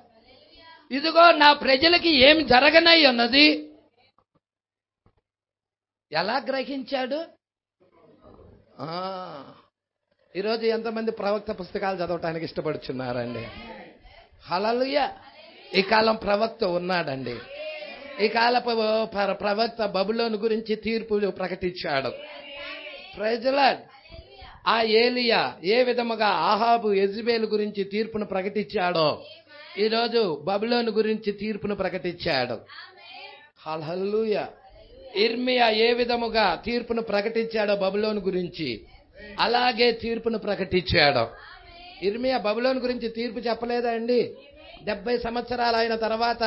ఇదిగో నా ప్రజలకి ఏం జరగనై ఉన్నది. ఎలా గ్రహించాడు? ఈరోజు ఎంతమంది ప్రవక్త పుస్తకాలు చదవటానికి ఇష్టపడుతున్నారండి? హల్లెలూయా. ఈ కాలం ప్రవక్త ఉన్నాడండి. ఈ కాలపు ప్రవక్త బబులోను గురించి తీర్పు ప్రకటించాడు. Praise Lord. ఆ ఏలియా ఏ విధముగా ఆహాబు యెజబెలు గురించి తీర్పును ప్రకటించాడో, ఈరోజు బబులోను గురించి తీర్పును ప్రకటించాడు. హల్లెలూయా. ఇర్మియా ఏ విధముగా తీర్పును ప్రకటించాడో బబులోను గురించి, అలాగే తీర్పును ప్రకటించాడు. ఇర్మియా బబులోను గురించి తీర్పు చెప్పలేదా అండి? 70 సంవత్సరాలు అయిన తర్వాత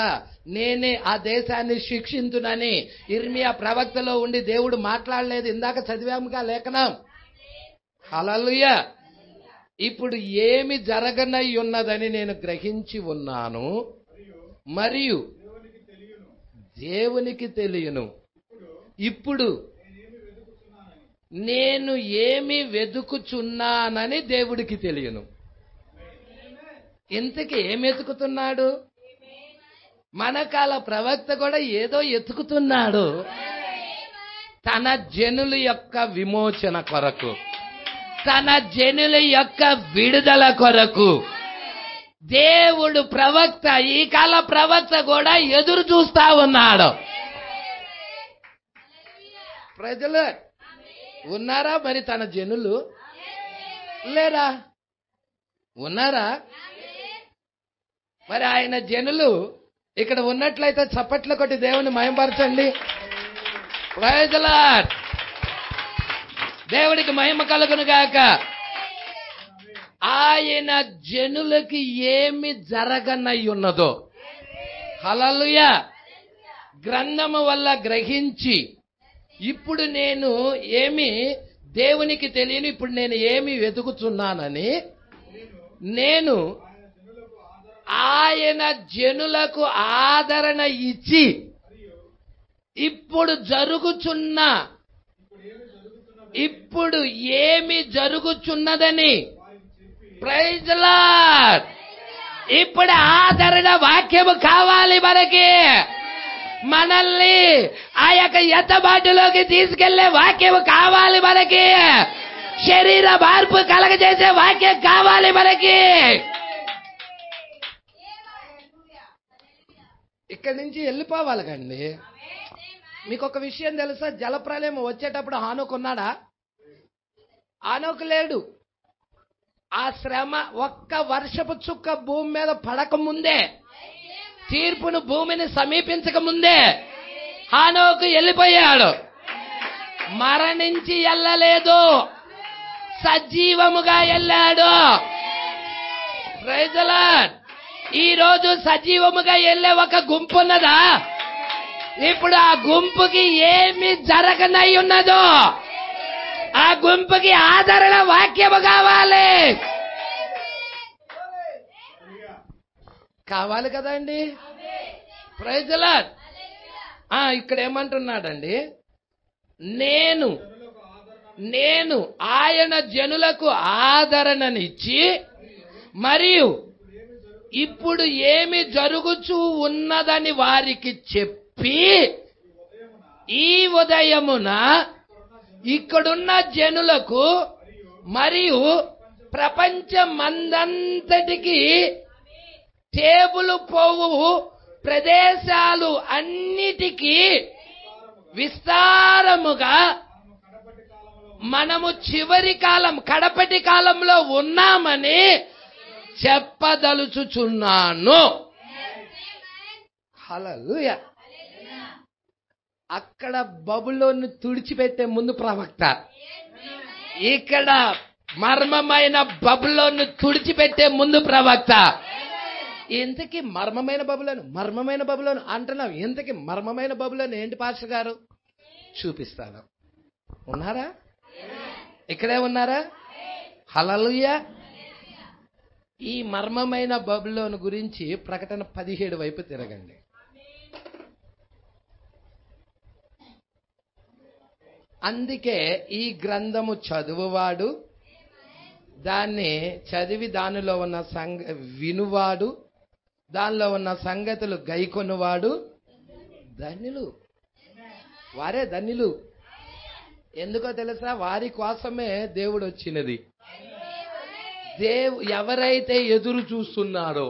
నేనే ఆ దేశాన్ని శిక్షించునని ఇర్మియా ప్రవక్తలో ఉండి దేవుడు మాట్లాడలేదు. ఇందాక చదివాముగా లేఖనం. హల్లెలూయా. ఇప్పుడు ఏమి జరగనై ఉన్నదని నేను గ్రహించి ఉన్నాను, మరియు దేవునికి తెలియను. ఇప్పుడు నేను ఏమి వెతుకుచున్నానని దేవుడికి తెలియను. ఇంతకీ ఏమి ఎతుకుతున్నాడు? మనకాల ప్రవక్త కూడా ఏదో ఎతుకుతున్నాడు. తన జనుల యొక్క విమోచన కొరకు, తన జనుల యొక్క విడుదల కొరకు దేవుడు ప్రవక్త, ఈ కాల ప్రవక్త కూడా ఎదురు చూస్తా ఉన్నాడు. ప్రజలు ఉన్నారా మరి? తన జనులు లేరా? ఉన్నారా మరి? ఆయన జనులు ఇక్కడ ఉన్నట్లయితే చప్పట్లు కొట్టి దేవుని మహిమపరచండి. Praise lord. దేవుడికి మహిమ కలుగును గాక. ఆయన జనులకి ఏమి జరగనై ఉన్నదో హల్లెలూయా గ్రంథము వల్ల గ్రహించి, ఇప్పుడు నేను ఏమి దేవునికి తెలియని, ఇప్పుడు నేను ఏమి వెతుకుతున్నానని నేను ఆయన జనులకు ఆదరణ ఇచ్చి, ఇప్పుడు ఏమి జరుగుచున్నదని, ప్రైజ్ లార్డ్. ఇప్పుడు ఆదరణ వాక్యము కావాలి మనకి. మనల్ని ఆ యొక్క ఎత్తబాటులోకి తీసుకెళ్లే వాక్యం కావాలి మనకి. శరీర మార్పు కలగజేసే వాక్యం కావాలి మనకి. ఇక్కడి నుంచి వెళ్ళిపోవాలి కండి. మీకు ఒక విషయం తెలుసా? జలప్రలయం వచ్చేటప్పుడు హానోకు ఉన్నాడా? హానోకు లేడు. ఆ శ్రమ ఒక్క వర్షపు చుక్క భూమి మీద పడక ముందే, తీర్పును భూమిని సమీపించక ముందే హానోకు వెళ్ళిపోయాడు. మరణించి వెళ్ళలేదు, సజీవముగా వెళ్ళాడు. Praise the Lord. ఈ రోజు సజీవముగా వెళ్ళే ఒక గుంపు ఉన్నదా? ఇప్పుడు ఆ గుంపుకి ఏమి జరగనై ఉన్నదో ఆ గుంపుకి ఆదరణ వాక్యము కావాలి. కావాలి కదండి. Praise the Lord. ఇక్కడ ఏమంటున్నాడండి, నేను ఆయన జనులకు ఆదరణనిచ్చి మరియు ఇప్పుడు ఏమి జరుగుచూ ఉన్నదని వారికి చెప్పి ఈ ఉదయమున ఇక్కడున్న జనులకు మరియు ప్రపంచమందంతటికి టేబుల్ పోవు ప్రదేశాలు అన్నిటికీ విస్తారముగా మనము చివరి కాలం, కడపటి కాలంలో ఉన్నామని చెప్పదలుచుచున్నాను. హల్లెలూయా. అక్కడ బబులోను తుడిచిపెట్టే ముందు ప్రవక్త, ఇక్కడ మర్మమైన బబులోను తుడిచిపెట్టే ముందు ప్రవక్త. ఇంతకీ మర్మమైన బబులోను అంటున్నావు. ఇంతకీ మర్మమైన బబులోను ఏంటి పాస్టర్ గారు? చూపిస్తాను. ఉన్నారా? ఇక్కడే ఉన్నారా? హల్లెలూయా. ఈ మర్మమైన బబులోను గురించి ప్రకటన 17 వైపు తిరగండి. అందుకే ఈ గ్రంథము చదువువాడు, దాన్ని చదివి దానిలో ఉన్న వినువాడు, దానిలో ఉన్న సంగతులు గైకొనువాడు ధన్యులు. వారే ధన్యులు. ఎందుకో తెలుసా? వారి కోసమే దేవుడు వచ్చినది. ఎవరైతే ఎదురు చూస్తున్నారో,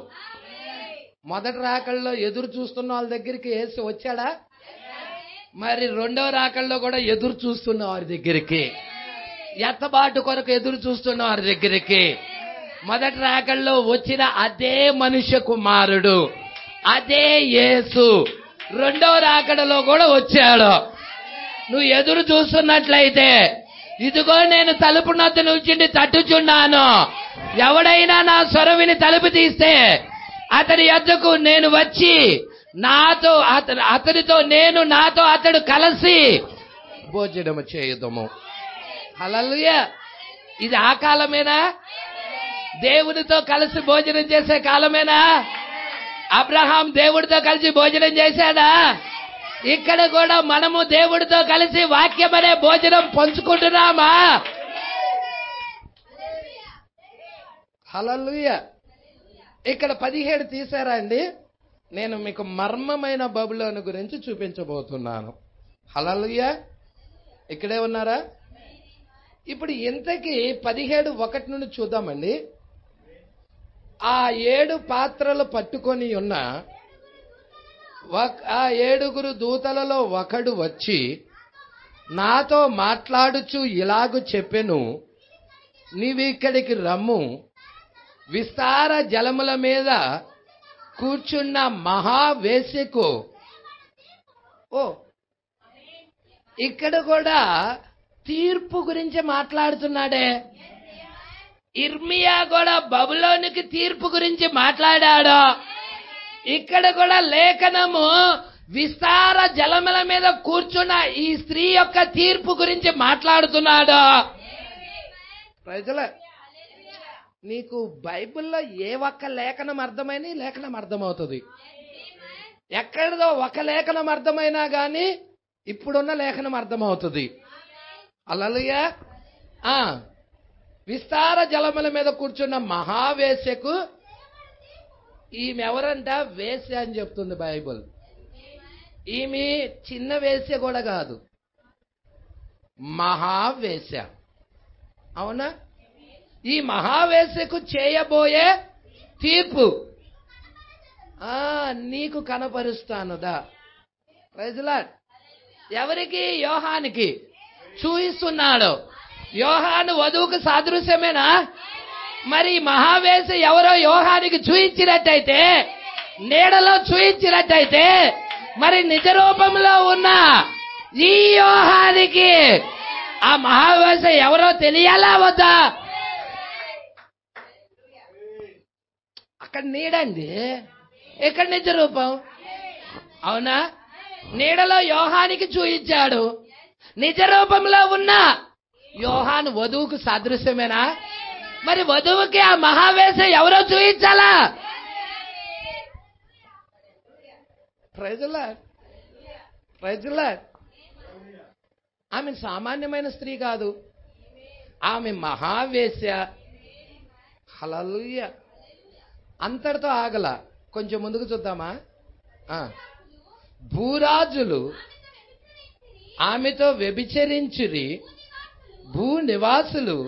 మొదటి రాకల్లో ఎదురు చూస్తున్న వాళ్ళ దగ్గరికి యేసు వచ్చాడా? మరి రెండవ రాకల్లో కూడా ఎదురు చూస్తున్న వారి దగ్గరికి, ఎత్తబాటు కొరకు ఎదురు చూస్తున్న వారి దగ్గరికి మొదటి రాకల్లో వచ్చిన అదే మనుష్య కుమారుడు, అదే యేసు రెండవ రాకడలో కూడా వచ్చాడు. నువ్వు ఎదురు చూస్తున్నట్లయితే, ఇదిగో నేను తలుపు నొద్ద నిల్చుండి తట్టుచున్నాను, ఎవడైనా నా స్వరవిని తలుపు తీస్తే అతని యొద్దకు నేను వచ్చి అతనితో నేను, నాతో అతడు కలిసి భోజనము చేయుదము. హల్లెలూయా. ఇది ఆ కాలమేనా? దేవునితో కలిసి భోజనం చేసే కాలమేనా? అబ్రహాం దేవుడితో కలిసి భోజనం చేశాడా? ఇక్కడ కూడా మనము దేవుడితో కలిసి వాక్యం అనే భోజనం పంచుకుంటున్నామా? హల్లెలూయా. ఇక్కడ 17 తీసారా అండి? నేను మీకు మర్మమైన బబులోను గురించి చూపించబోతున్నాను. హల్లెలూయా. ఇక్కడే ఉన్నారా? ఇప్పుడు ఇంతకీ 17:1 నుండి చూద్దామండి. ఆ 7 పాత్రలు పట్టుకొని ఉన్న ఆ 7 దూతలలో ఒకడు వచ్చి నాతో మాట్లాడుచు ఇలాగు చెప్పెను, నీవిక్కడికి రమ్ము, విస్తార జలముల మీద కూర్చున్న మహావేశ్యకు. ఇక్కడ కూడా తీర్పు గురించి మాట్లాడుతున్నాడే. ఇర్మియా కూడా బబులోనికి తీర్పు గురించి మాట్లాడాడు. ఇక్కడ కూడా లేఖనము విస్తార జలముల మీద కూర్చున్న ఈ స్త్రీ యొక్క తీర్పు గురించి మాట్లాడుతున్నాడు. ప్రజల, నీకు బైబిల్లో ఏ ఒక్క లేఖనం అర్థమైనా లేఖనం అర్థమవుతుంది. ఎక్కడదో ఒక లేఖనం అర్థమైనా గాని ఇప్పుడున్న లేఖనం అర్థమవుతుంది. హల్లెలూయా. విస్తార జలముల మీద కూర్చున్న మహావేశ్యకు, ఈమె ఎవరంట? వేశ్య అని చెప్తుంది బైబిల్. ఈమె చిన్న వేశ్య కూడా కాదు, మహావేశ్య. అవునా? ఈ మహావేశ్యకు చేయబోయే తీర్పు నీకు కనపరుస్తానుదా. Praise the lord. ఎవరికి? యోహానికి చూయిస్తున్నాడు. యోహాను వధువుకు సాదృశ్యమేనా? మరి మహావేశ్య ఎవరో యోహానికి చూయించినట్టయితే, నీడలో చూయించినట్టయితే, మరి నిజ రూపంలో ఉన్న ఈ యోహానికి ఆ మహావేశ్య ఎవరో తెలియాలా వద్దా? అక్కడ నీడండి, ఇక్కడ నిజ రూపం. అవునా? నీడలో యోహానికి చూయించాడు, నిజ రూపంలో ఉన్న యోహాను వధువుకు సాదృశ్యమేనా? మరి వధువుకి ఆ మహావేశ్య ఎవరో చూయించాలా? Praise lord, praise lord. ఆమె సామాన్యమైన స్త్రీ కాదు, ఆమె మహావేశ్య. హల్లెలూయా. అంతటితో ఆగల, కొంచెం ముందుకు చూద్దామా. భూరాజులు ఆమెతో వ్యభిచరించిరి, భూ నివాసులు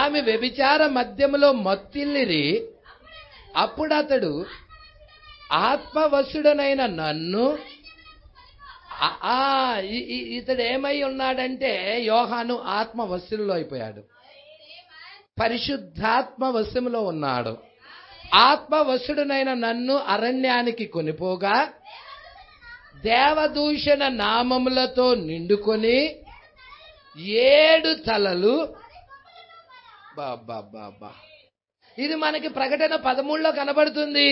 ఆమె వ్యభిచార మధ్యములో మత్తిల్లిరి. అప్పుడతడు ఆత్మవశుడనైన నన్ను, ఇతడు ఏమై ఉన్నాడంటే యోహాను ఆత్మవశుల్లో అయిపోయాడు, పరిశుద్ధాత్మ వశములో ఉన్నాడు. ఆత్మవశుడనైన నన్ను అరణ్యానికి కొనిపోగా దేవదూషణ నామములతో నిండుకొని 7 తలలు. బాబా, ఇది మనకి ప్రకటన 13లో కనబడుతుంది.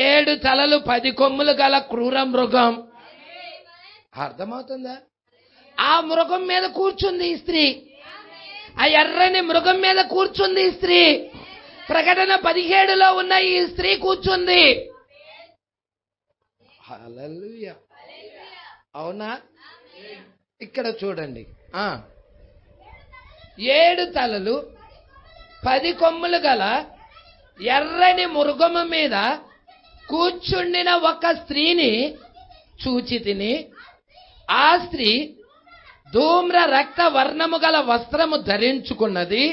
7 తలలు 10 కొమ్ములు గల క్రూర మృగం. అర్థమవుతుందా? ఆ మృగం మీద కూర్చుంది ఈ స్త్రీ, ఆ ఎర్రని మృగం మీద కూర్చుంది ఈ స్త్రీ. ప్రకటన 17లో ఉన్న ఈ స్త్రీ కూర్చుంది. హల్లెలూయా. అవునా? ఇక్కడ చూడండి, 7 తలలు 10 కొమ్ములు గల ఎర్రని మృగము మీద కూర్చుండిన ఒక స్త్రీని చూచి తిని, ఆ స్త్రీ ధూమ్ర రక్త వర్ణము గల వస్త్రము ధరించుకున్నది,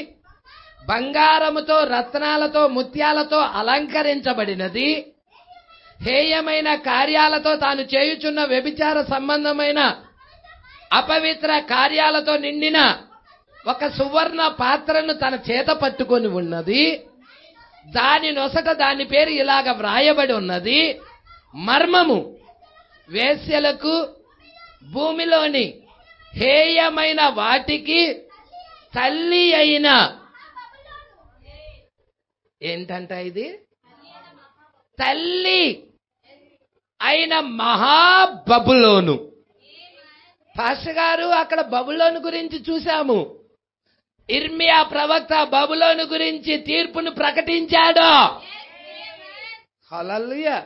బంగారముతో రత్నాలతో ముత్యాలతో అలంకరించబడినది, హేయమైన కార్యాలతో తాను చేయుచున్న వ్యభిచార సంబంధమైన అపవిత్ర కార్యాలతో నిండిన ఒక సువర్ణ పాత్రను తన చేత పట్టుకొని ఉన్నది. దాని నొసట దాని పేరు ఇలాగ వ్రాయబడి ఉన్నది, మర్మము, వేశ్యలకు, భూమిలోని హేయమైన వాటికి తల్లి అయిన. ఏంటంట ఇది? తల్లి అయిన మహాబబులోను. పాస్టర్ గారు, అక్కడ బబులోను గురించి చూశాము. ఇర్మియా ప్రవక్త బబులోను గురించి తీర్పును ప్రకటించాడు. హల్లెలూయా.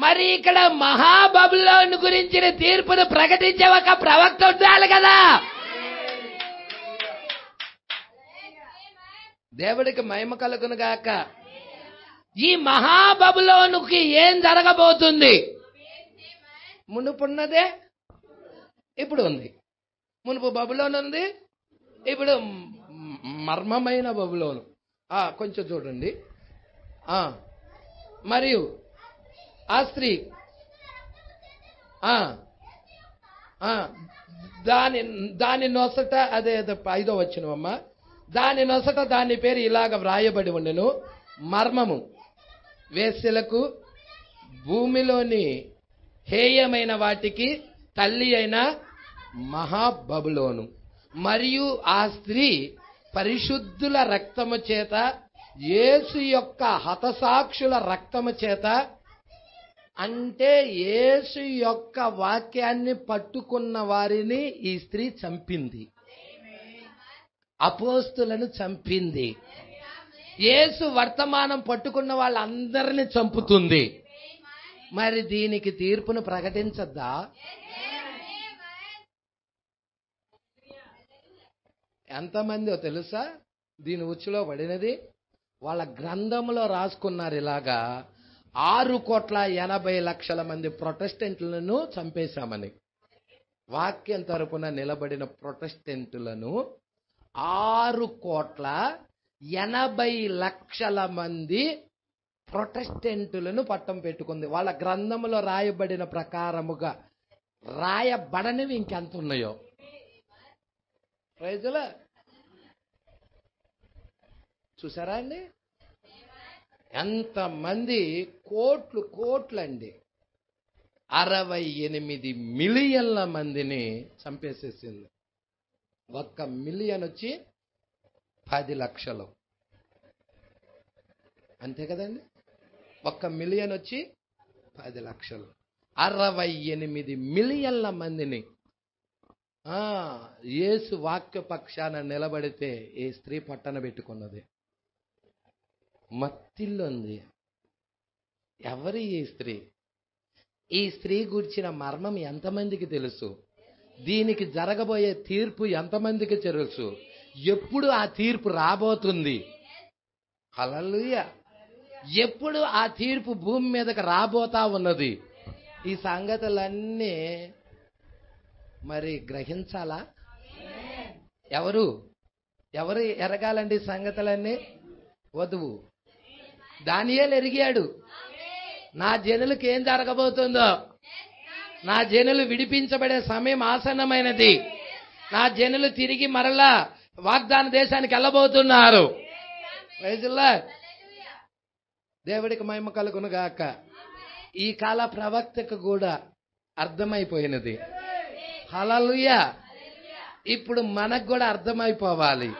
మరి ఇక్కడ మహాబబులోను గురించిన తీర్పును ప్రకటించే ఒక ప్రవక్త ఉండాలి కదా. దేవుడికి మహిమ కలుగును గాక. ఈ మహాబబులోనుకి ఏం జరగబోతుంది? మునుపున్నదే ఇప్పుడు ఉంది. మునుపు బబులోను ఉంది, ఇప్పుడు మర్మమైన బబులోను. కొంచెం చూడండి. మరియు ఆ స్త్రీ దాని నొసట, అదే 5వ వచనమమ్మా, దాని నొసట దాని పేరు ఇలాగ వ్రాయబడి ఉండెను, మర్మము, వేశ్యలకు, భూమిలోని హేయమైన వాటికి తల్లి అయిన మహాబబులోను. మరియు ఆ స్త్రీ పరిశుద్ధుల రక్తము చేత, యేసు యొక్క హతసాక్షుల రక్తము చేత, అంటే యేసు యొక్క వాక్యాన్ని పట్టుకున్న వారిని ఈ స్త్రీ చంపింది, అపోస్తులను చంపింది. యేసు వర్తమానం పట్టుకున్న వాళ్ళందరినీ చంపుతుంది. మరి దీనికి తీర్పును ప్రకటించద్దా? ఎంతమందో తెలుసా దీని ఉచ్చులో పడినది? వాళ్ళ గ్రంథంలో రాసుకున్నారు ఇలాగా, 6,80,00,000 మంది ప్రొటెస్టెంట్లను చంపేశామని. వాక్యం తరపున నిలబడిన ప్రొటెస్టెంట్లను 6,80,00,000 మంది ప్రొటెస్టెంటులను పట్టం పెట్టుకుంది. వాళ్ళ గ్రంథంలో రాయబడిన ప్రకారముగా. రాయబడనివి ఇంకెంత ఉన్నాయో. ప్రైజులా చూసారా అండి? ఎంతమంది? కోట్లండి. 68 మిలియన్ల మందిని చంపేసేసింది. 1 మిలియన్ వచ్చి 10 లక్షలు, అంతే కదండి? 1 మిలియన్ వచ్చి 10 లక్షలు. 68 మిలియన్ల మందిని యేసు వాక్య పక్షాన నిలబడితే ఈ స్త్రీ పట్టణ పెట్టుకున్నది. మత్తిల్లుంది. ఎవరి ఈ స్త్రీ? ఈ స్త్రీ గూర్చిన మర్మం ఎంతమందికి తెలుసు? దీనికి జరగబోయే తీర్పు ఎంతమందికి తెలుసు? ఎప్పుడు ఆ తీర్పు రాబోతుంది? హల్లెలూయా. ఎప్పుడు ఆ తీర్పు భూమి మీదకి రాబోతా ఉన్నది? ఈ సంగతులన్నీ మరి గ్రహించాలా? ఎవరు ఎరగాలండి ఈ సంగతులన్నీ? వధువు. దానియేలు ఎరిగాడు, నా జనులకు ఏం జరగబోతుందో, నా జనులు విడిపించబడే సమయం ఆసన్నమైనది, నా జనులు తిరిగి మరలా వాగ్దాన దేశానికి వెళ్ళబోతున్నారు. Praise lord. దేవుడికి మహిమ కలుగును గాక. ఈ కాల ప్రవక్తకు కూడా అర్థమైపోయినది. హల్లెలూయా. ఇప్పుడు మనకు కూడా అర్థమైపోవాలి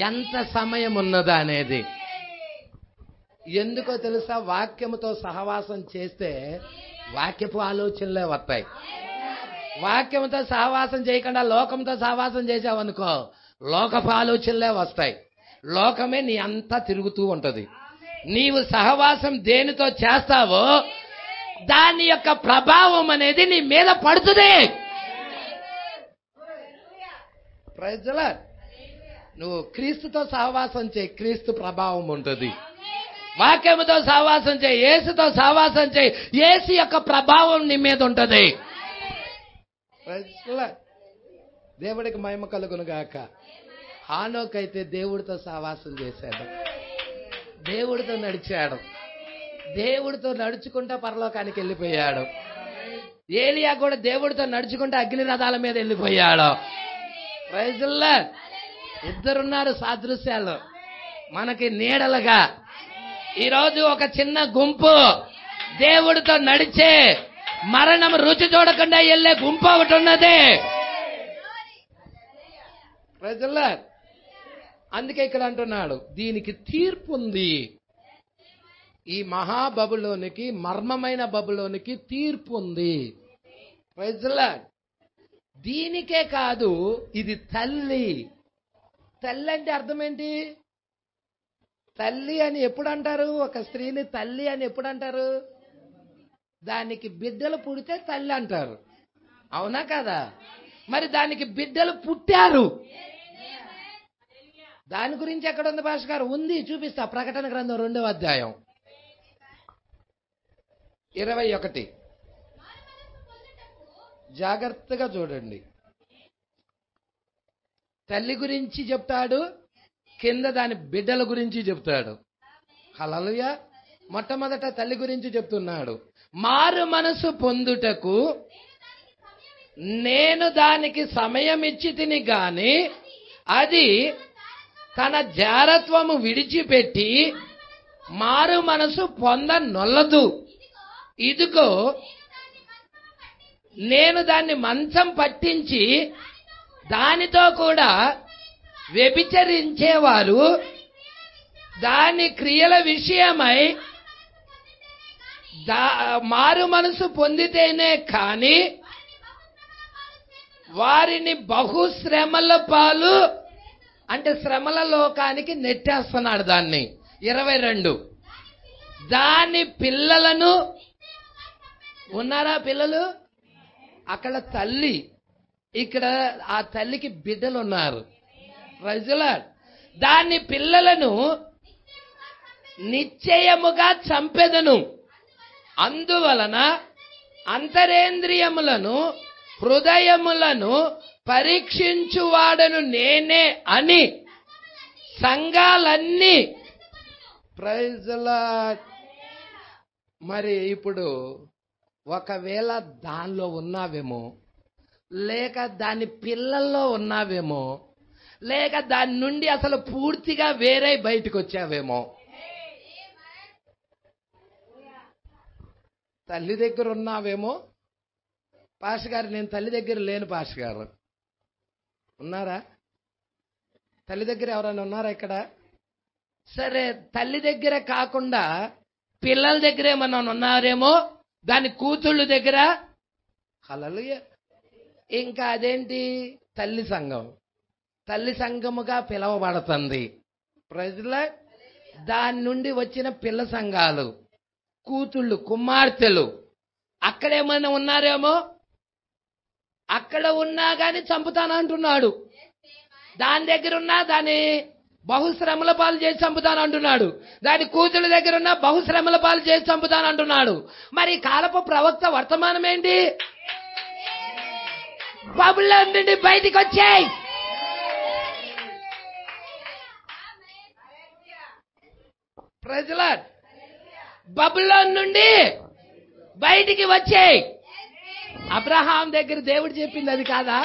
ఎంత సమయం ఉన్నదా అనేది. ఎందుకో తెలుసా? వాక్యముతో సహవాసం చేస్తే వాక్యపు ఆలోచనలే వస్తాయి. వాక్యంతో సహవాసం చేయకుండా లోకంతో సహవాసం చేసావనుకో, లోకపు ఆలోచనలే వస్తాయి. లోకమే నీ అంతా తిరుగుతూ ఉంటది. నీవు సహవాసం దేనితో చేస్తావో దాని యొక్క ప్రభావం అనేది నీ మీద పడుతుంది. Praise the Lord. నువ్వు క్రీస్తుతో సహవాసం చేయి, క్రీస్తు ప్రభావం ఉంటుంది. వాక్యముతో సహవాసం చేయి, యేసుతో సహవాసం చేయి, యేసు యొక్క ప్రభావం నీ మీద ఉంటుంది. Praise the Lord. దేవుడికి మహిమ కలుగును గాక. హానోకు అయితే దేవుడితో సహవాసం చేశాడు, దేవుడితో నడిచాడు, దేవుడితో నడుచుకుంటా పరలోకానికి వెళ్ళిపోయాడు. ఏలియా కూడా దేవుడితో నడుచుకుంటా అగ్ని రథాల మీద వెళ్ళిపోయాడు. Praise the lord. ఇద్దరున్నారు సాదృశ్యాలు మనకి నీడలుగా. ఈరోజు ఒక చిన్న గుంపు దేవుడితో నడిచే మరణం రుచి చూడకుండా వెళ్ళే గుంపు ఒకటి ఉన్నది. Praise the Lord. అందుకే ఇక్కడ అంటున్నాడు, దీనికి తీర్పు ఉంది. ఈ మహాబబులోనికి, మర్మమైన బబులోనికి తీర్పు ఉంది. Praise the Lord. దీనికే కాదు, ఇది తల్లి. తల్లి అంటే అర్థం ఏంటి? తల్లి అని ఎప్పుడు అంటారు? ఒక స్త్రీని తల్లి అని ఎప్పుడు అంటారు? దానికి బిడ్డలు పుడితే తల్లి అంటారు. అవునా కదా? మరి దానికి బిడ్డలు పుట్టారు. దాని గురించి ఎక్కడ ఉంది భాష గారు? ఉంది, చూపిస్తా. ప్రకటన గ్రంథం 2వ అధ్యాయం 21. జాగ్రత్తగా చూడండి. తల్లి గురించి చెప్తాడు, కింద దాని బిడ్డల గురించి చెప్తాడు. హల్లెలూయా. మొట్టమొదట తల్లి గురించి చెప్తున్నాడు. మారు మనసు పొందుటకు నేను దానికి సమయం ఇచ్చి తిని గాని అది తన జారత్వము విడిచిపెట్టి మారు మనసు పొందనొల్లదు. ఇదిగో నేను దాన్ని మంచం పట్టించి దానితో కూడా వ్యభిచరించేవారు దాని క్రియల విషయమై మారు మనసు పొందితేనే కాని వారిని బహుశ్రమల పాలు, అంటే శ్రమల లోకానికి నెట్టేస్తున్నాడు దాన్ని. 22. దాని పిల్లలను, ఉన్నారా పిల్లలు? అక్కడ తల్లి, ఇక్కడ ఆ తల్లికి బిడ్డలు ఉన్నారు. Praise the Lord. దాని పిల్లలను నిశ్చయముగా చంపెదను, అందువలన అంతరేంద్రియములను హృదయములను పరీక్షించువాడను నేనే అని సంఘాలన్నీ. Praise the lord. మరి ఇప్పుడు ఒకవేళ దానిలో ఉన్నావేమో, లేక దాని పిల్లల్లో ఉన్నావేమో, లేక దాని నుండి అసలు పూర్తిగా వేరే బయటకు వచ్చావేమో. తల్లి దగ్గర ఉన్నావేమో. పాష గారు, నేను తల్లి దగ్గర లేను. పాష గారు ఉన్నారా? తల్లి దగ్గర ఎవరైనా ఉన్నారా ఇక్కడ? సరే, తల్లి దగ్గర కాకుండా పిల్లల దగ్గర ఏమన్నా ఉన్నారేమో, దాని కూతుళ్ళ దగ్గర. హల్లెలూయా. ఇంకా అదేంటి? తల్లి సంఘం. తల్లి సంఘముగా పిలవబడుతుంది. Praise the Lord. దాని నుండి వచ్చిన పిల్ల సంఘాలు, కూతుళ్ళు, కుమార్తెలు, అక్కడేమైనా ఉన్నారేమో, అక్కడ ఉన్నా గాని చంపుతానంటున్నాడు. దాని దగ్గర ఉన్నా దాని బహుశ్రమల పాలు చేసి చంపుతానంటున్నాడు. దాని కూతుళ్ళ దగ్గర ఉన్నా బహుశ్రమల పాలు చేసి చంపుతానంటున్నాడు. మరి కాలపు ప్రవక్త వర్తమానం ఏంటి? బబులోను నుండి బయటికి వచ్చేయ్. ప్రజలాడ్, బబులోను నుండి బయటికి వచ్చేయ్. అబ్రహాం దగ్గర దేవుడు చెప్పింది అది కాదా?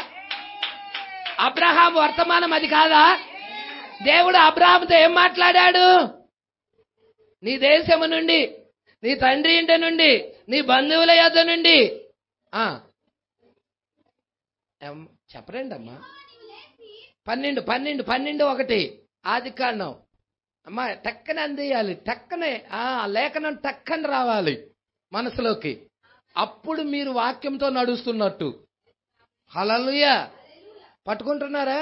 అబ్రహాం వర్తమానం అది కాదా? దేవుడు అబ్రహాంతో ఏం మాట్లాడాడు? నీ దేశము నుండి, నీ తండ్రి ఇంటి నుండి, నీ బంధువుల యొద్ద నుండి. చెప్పరండి అమ్మా. 12:1 ఆదికాండం. అమ్మా టక్కన అందేయాలి, టక్కనే లేఖనం టక్కన రావాలి మనసులోకి. అప్పుడు మీరు వాక్యంతో నడుస్తున్నట్టు. హల్లెలూయా. పట్టుకుంటున్నారా?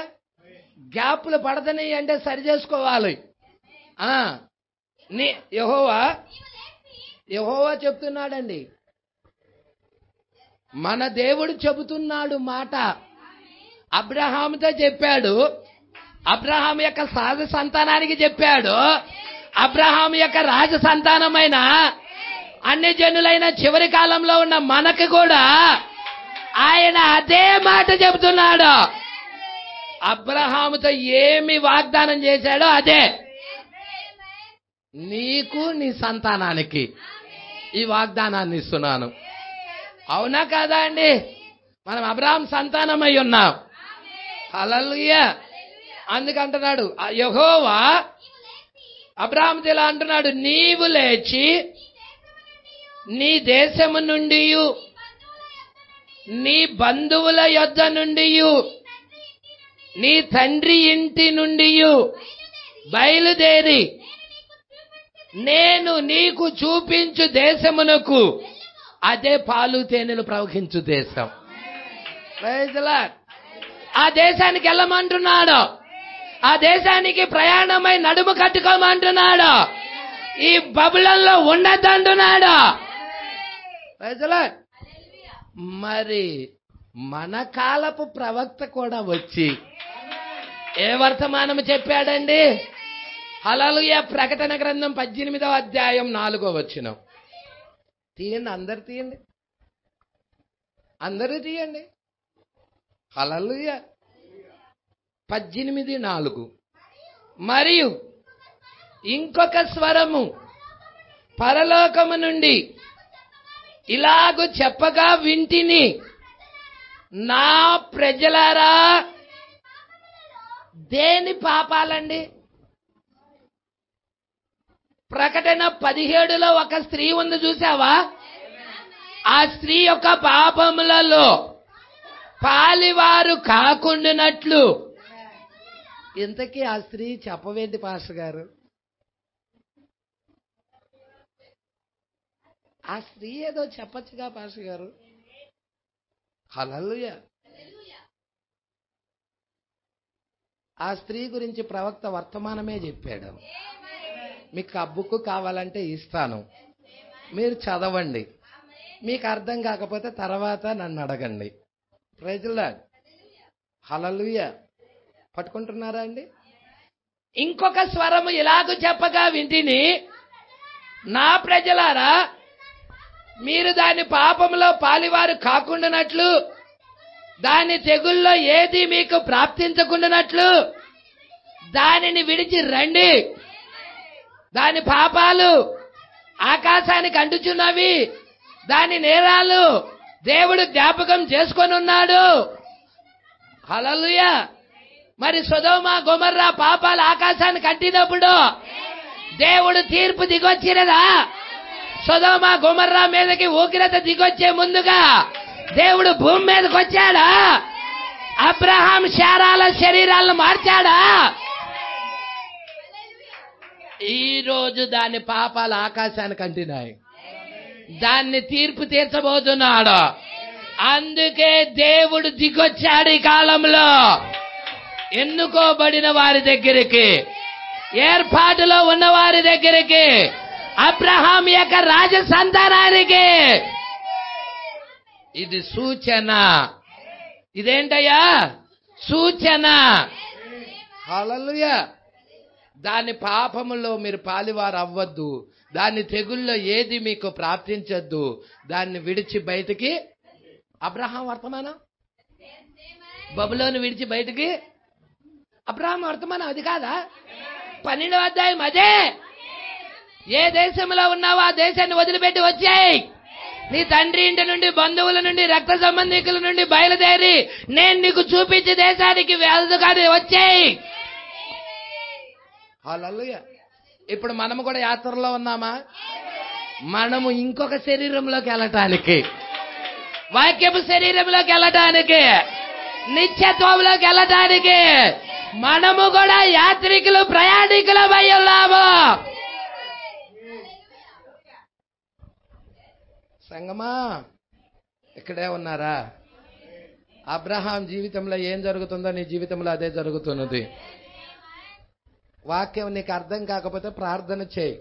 గ్యాప్లు పడదని అంటే సరి చేసుకోవాలి. యెహోవా చెప్తున్నాడండి, మన దేవుడు చెబుతున్నాడు మాట. అబ్రహాముతో చెప్పాడు, అబ్రహాం యొక్క సహజ సంతానానికి చెప్పాడు, అబ్రహాం యొక్క రాజ సంతానమైన అన్ని జనులైన చివరి కాలంలో ఉన్న మనకు కూడా ఆయన అదే మాట చెబుతున్నాడు. అబ్రహాముతో ఏమి వాగ్దానం చేశాడో అదే నీకు, నీ సంతానానికి ఈ వాగ్దానాన్ని ఇస్తున్నాను. అవునా కాదా అండి? మనం అబ్రహాం సంతానమై ఉన్నాం. హల్లెలూయా. అందుకంటున్నాడు యెహోవా అబ్రహాముతో ఇలా అంటున్నాడు, నీవు లేచి నీ దేశము నుండి, నీ బంధువుల యొద్ద నుండి, నీ తండ్రి ఇంటి నుండి బయలుదేరి నేను నీకు చూపించు దేశమునకు, అదే పాలు తేనెలు ప్రవహించు దేశం. Praise the lord. ఆ దేశానికి వెళ్ళమంటున్నాడు. ఆ దేశానికి ప్రయాణమై నడుము కట్టుకోమంటున్నాడు. ఈ బబులోనులో ఉండద్దంటున్నాడు. Praise the lord. మరి మన కాలపు ప్రవక్త కూడా వచ్చి ఏ వర్తమానం చెప్పాడండి? హల్లెలూయా. ప్రకటన గ్రంథం 18వ అధ్యాయం 4వ వచనం తీయండి. అందరు తీయండి, అందరూ తీయండి. హల్లెలూయా. 18:4. మరియు ఇంకొక స్వరము పరలోకము నుండి ఇలాగు చెప్పగా వింటిని, నా ప్రజలారా. దేని పాపాలండి? ప్రకటన 17లో ఒక స్త్రీ ఉంది, చూసావా? ఆ స్త్రీ యొక్క పాపములలో పాలివారు కాకుండానట్లు. ఇంతకీ ఆ స్త్రీ చెప్పవేంటి పాస్టర్ గారు? ఆ స్త్రీ ఏదో చెప్పచ్చుగా పాస్టర్ గారు. హల్లెలూయా. ఆ స్త్రీ గురించి ప్రవక్త వర్తమానమే చెప్పాడు. మీకు ఆ బుక్ కావాలంటే ఇస్తాను, మీరు చదవండి. మీకు అర్థం కాకపోతే తర్వాత నన్ను అడగండి. Praise the lord. హల్లెలూయా. పట్టుకుంటున్నారా అండి? ఇంకొక స్వరము ఇలాగూ చెప్పగా వింటిని, నా ప్రజలారా, మీరు దాని పాపంలో పాలివారు కాకుండానట్లు, దాని తెగుల్లో ఏది మీకు ప్రాప్తించకుండానట్లు దానిని విడిచి రండి. దాని పాపాలు ఆకాశానికి అంటుచున్నవి, దాని నేరాలు దేవుడు జ్ఞాపకం చేసుకొని ఉన్నాడు. హల్లెలూయా. మరి సొదొమ గొమొర్రా పాపాలు ఆకాశానికి అంటినప్పుడు దేవుడు తీర్పు దిగొచ్చినదా? సొదొమ గొమొర్రా మీదకి ఉగ్రత దిగొచ్చే ముందుగా దేవుడు భూమి మీదకి వచ్చాడా? అబ్రహాం శారాల శరీరాలను మార్చాడా? ఈ రోజు దాని పాపాలు ఆకాశానికి అంటినాయి. దాన్ని తీర్పు తీర్చబోతున్నాడు. అందుకే దేవుడు దిగొచ్చాడు ఈ కాలంలో ఎన్నుకోబడిన వారి దగ్గరికి, ఏర్పాటులో ఉన్న వారి దగ్గరికి, అబ్రహాం యొక్క రాజ సంతానానికి. ఇది సూచన. ఇదేంటయ్యా? సూచన. హల్లెలూయా. దాని పాపములో మీరు పాలివారు అవ్వద్దు. దాని తెగుల్లో ఏది మీకు ప్రాప్తించద్దు. దాన్ని విడిచి బయటికి. అబ్రహాం వర్తమానం బబులోను విడిచి బయటికి. అబ్రహాం వర్తమానం అది కాదా? 12వ అధ్యాయం అదే. ఏ దేశంలో ఉన్నావో ఆ దేశాన్ని వదిలిపెట్టి వచ్చాయి. నీ తండ్రి ఇంటి నుండి, బంధువుల నుండి, రక్త సంబంధికుల నుండి బయలుదేరి నేను నీకు చూపించే దేశానికి వెళ్దు కానీ వచ్చాయి. హల్లెలూయా. ఇప్పుడు మనము కూడా యాత్రలో ఉన్నామా? మనము ఇంకొక శరీరంలోకి వెళ్ళటానికి, వాక్యపు శరీరంలోకి వెళ్ళటానికి, నిత్యత్వంలోకి వెళ్ళటానికి మనము కూడా యాత్రికులు, ప్రయాణికులమై ఉన్నాము. సంగమా ఇక్కడే ఉన్నారా? అబ్రహాం జీవితంలో ఏం జరుగుతుందో నీ జీవితంలో అదే జరుగుతున్నది. వాక్యం నీకు అర్థం కాకపోతే ప్రార్థన చేయి.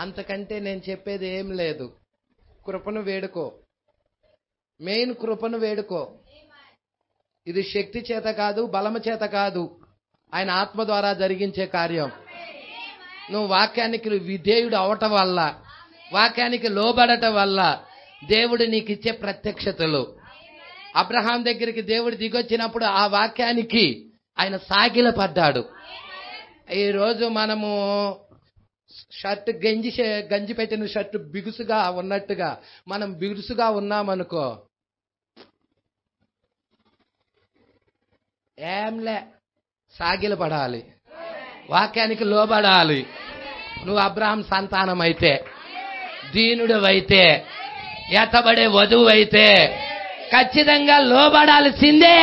అంతకంటే నేను చెప్పేది ఏం లేదు. కృపను వేడుకో. మెయిన్ కృపను వేడుకో. ఇది శక్తి చేత కాదు, బలము చేత కాదు, ఆయన ఆత్మ ద్వారా జరిగించే కార్యం. నువ్వు వాక్యానికి విధేయుడు అవటం వల్ల, వాక్యానికి లోబడటం వల్ల దేవుడు నీకు ఇచ్చే ప్రత్యక్షతలు. అబ్రహాం దగ్గరికి దేవుడు దిగొచ్చినప్పుడు ఆ వాక్యానికి ఆయన సాగిలపడ్డాడు. ఈ రోజు మనము షర్ట్ గంజి పెట్టిన షర్ట్ బిగుసుగా ఉన్నట్టుగా మనం బిగుసుగా ఉన్నామనుకో, ఏంలే, సాగిలపడాలి, వాక్యానికి లోబడాలి. నువ్వు అబ్రహాం సంతానం అయితే, దీనుడు అయితే, ఎత్తబడే వధువు అయితే ఖచ్చితంగా లోబడాల్సిందే.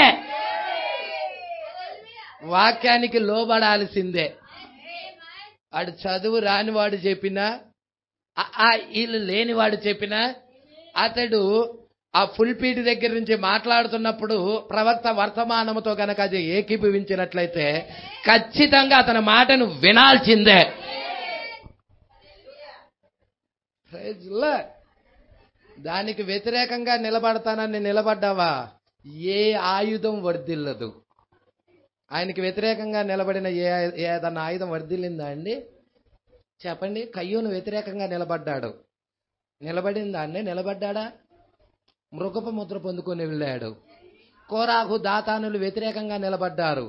వాక్యానికి లోబడాల్సిందే. వాడు చదువు రానివాడు చెప్పినా, వీళ్ళు లేనివాడు చెప్పినా, అతడు ఆ ఫుల్పీట్ దగ్గర నుంచి మాట్లాడుతున్నప్పుడు ప్రవక్త వర్తమానముతో కనుక అది ఏకీభవించినట్లయితే ఖచ్చితంగా అతని మాటను వినాల్సిందే. దానికి వ్యతిరేకంగా నిలబడతానని నిలబడ్డావా, ఏ ఆయుధం వర్ధిల్లదు. ఆయనకి వ్యతిరేకంగా నిలబడిన ఏదన్నా ఆయుధం వర్ధిల్లిందా అండి? చెప్పండి. కయ్యూను వ్యతిరేకంగా నిలబడ్డాడు, నిలబడిందా అండి? నిలబడ్డా? మృగపు ముద్ర పొందుకొని వెళ్ళాడు. కోరాహు, దాతానులు వ్యతిరేకంగా నిలబడ్డారు,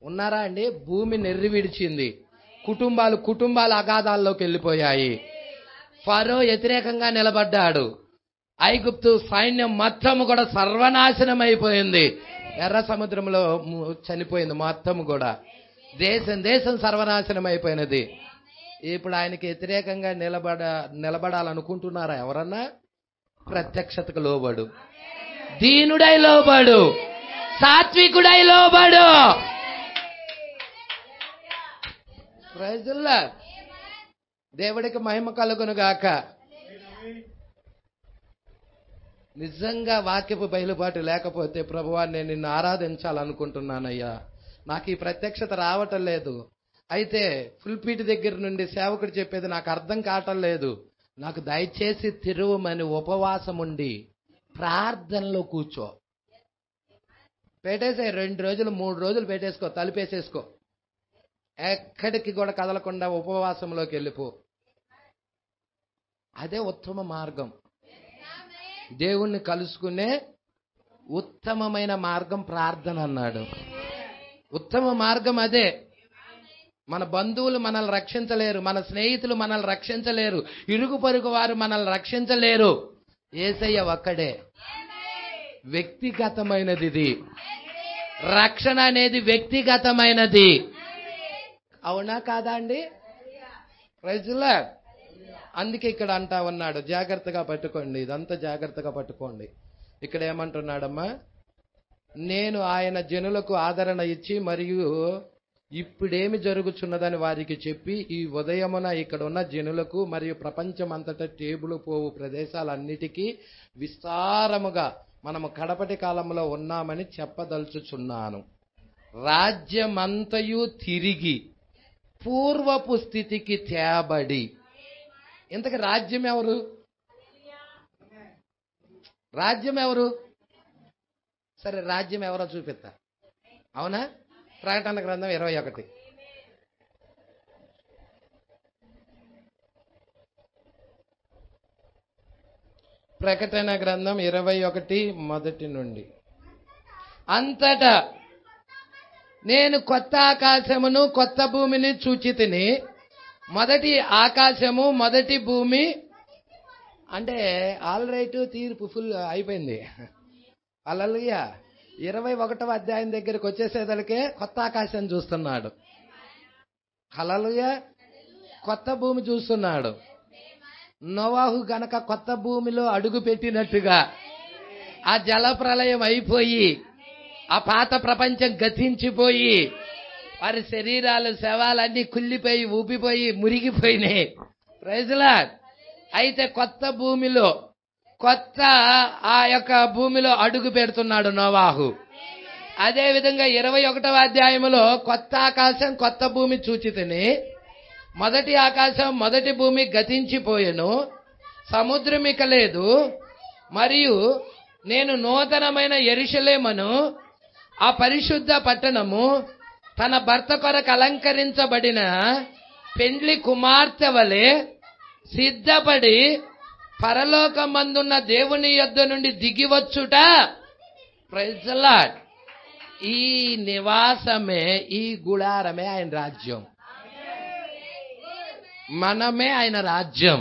ఉన్నారా అండి? భూమి నెర్రి విడిచింది, కుటుంబాలు అగాధాల్లోకి వెళ్ళిపోయాయి. ఫరో వ్యతిరేకంగా నిలబడ్డాడు, ఐగుప్తు సైన్యం మొత్తము కూడా సర్వనాశనం అయిపోయింది. ఎర్ర సముద్రంలో చనిపోయింది మొత్తము కూడా. దేశం సర్వనాశనం అయిపోయినది. ఇప్పుడు ఆయనకి వ్యతిరేకంగా నిలబడాలనుకుంటున్నారా ఎవరన్నా? ప్రత్యక్షతకు లోబడు, దీనుడై లోబడు, సాత్వికుడై లోబడు. ప్రైజుల్లా. దేవుడికి మహిమ కలుగును గాక. నిజంగా వాక్యపు బయలుబాటు లేకపోతే, ప్రభువా నేను నిన్ను ఆరాధించాలనుకుంటున్నానయ్యా, నాకు ఈ ప్రత్యక్షత రావటం లేదు, అయితే ఫుల్పీట్ దగ్గర నుండి సేవకుడు చెప్పేది నాకు అర్థం కావటం లేదు, నాకు దయచేసి తిరువమని ఉపవాసం ఉండి ప్రార్థనలో కూర్చో. పెట్టేసే 2 రోజులు 3 రోజులు పెట్టేసుకో, తలుపేసేసుకో, ఎక్కడికి కూడా కదలకుండా ఉపవాసంలోకి వెళ్ళిపో. అదే ఉత్తమ మార్గం. దేవుణ్ణి కలుసుకునే ఉత్తమమైన మార్గం ప్రార్థన అన్నాడు. ఉత్తమ మార్గం అదే. మన బంధువులు మనల్ని రక్షించలేరు, మన స్నేహితులు మనల్ని రక్షించలేరు, ఇరుగు పొరుగు వారు మనల్ని రక్షించలేరు. యేసయ్య ఒక్కడే. వ్యక్తిగతమైనది ఇది. రక్షణ అనేది వ్యక్తిగతమైనది. అవునా కాదా అండి? Praise Lord. అందుకే ఇక్కడ అంటా ఉన్నాడు, జాగ్రత్తగా పట్టుకోండి, ఇదంతా జాగ్రత్తగా పట్టుకోండి. ఇక్కడ ఏమంటున్నాడమ్మా? నేను ఆయన జనులకు ఆదరణ ఇచ్చి మరియు ఇప్పుడేమి జరుగుతున్నదని వారికి చెప్పి ఈ ఉదయమున ఇక్కడ ఉన్న జనులకు మరియు ప్రపంచమంతటా టేబుల్ పోవు ప్రదేశాలన్నిటికీ విస్తారముగా మనము కడపటి కాలంలో ఉన్నామని చెప్పదలుచుచున్నాను. రాజ్యమంతయు తిరిగి పూర్వపు స్థితికి తేబడి. ఇంతకు రాజ్యం ఎవరు? రాజ్యం ఎవరు? సరే, రాజ్యం ఎవరో చూపిస్తా. అవునా? ప్రకటన గ్రంథం 21. ప్రకటన గ్రంథం 21 మొదటి నుండి. అంతటా నేను కొత్త ఆకాశమును కొత్త భూమిని చూచితిని. మొదటి ఆకాశము మొదటి భూమి అంటే ఆల్ రైట్, తీర్పు ఫుల్ అయిపోయింది. హల్లెలూయా. 21వ అధ్యాయం దగ్గరికి వచ్చేసేదలికే కొత్త ఆకాశం చూస్తున్నాడు. హల్లెలూయా. కొత్త భూమి చూస్తున్నాడు. నోవాహు గనక కొత్త భూమిలో అడుగు పెట్టినట్టుగా ఆ జల ప్రళయం అయిపోయి ఆ పాత ప్రపంచం గతించిపోయి వారి శరీరాలు శవాలన్నీ కుళ్ళిపోయి ఊపిపోయి మురిగిపోయినాయి. Praise lord. అయితే కొత్త భూమిలో కొత్త ఆ యొక్క భూమిలో అడుగు పెడుతున్నాడు నోవాహు. అదే విధంగా 21వ అధ్యాయంలో కొత్త ఆకాశం కొత్త భూమి చూచితిని. మొదటి ఆకాశం మొదటి భూమి గతించిపోయెను, సముద్రమిక లేదు. మరియు నేను నూతనమైన యెరూషలేమును ఆ పరిశుద్ధ పట్టణము తన భర్త కొరకు అలంకరించబడిన పెండ్లి కుమార్తె వలె సిద్ధపడి పరలోకమందున్న దేవుని యొద్ద నుండి దిగివచ్చుట. Praise the Lord. ఈ నివాసమే, ఈ గుడారమే ఆయన రాజ్యం. మనమే ఆయన రాజ్యం.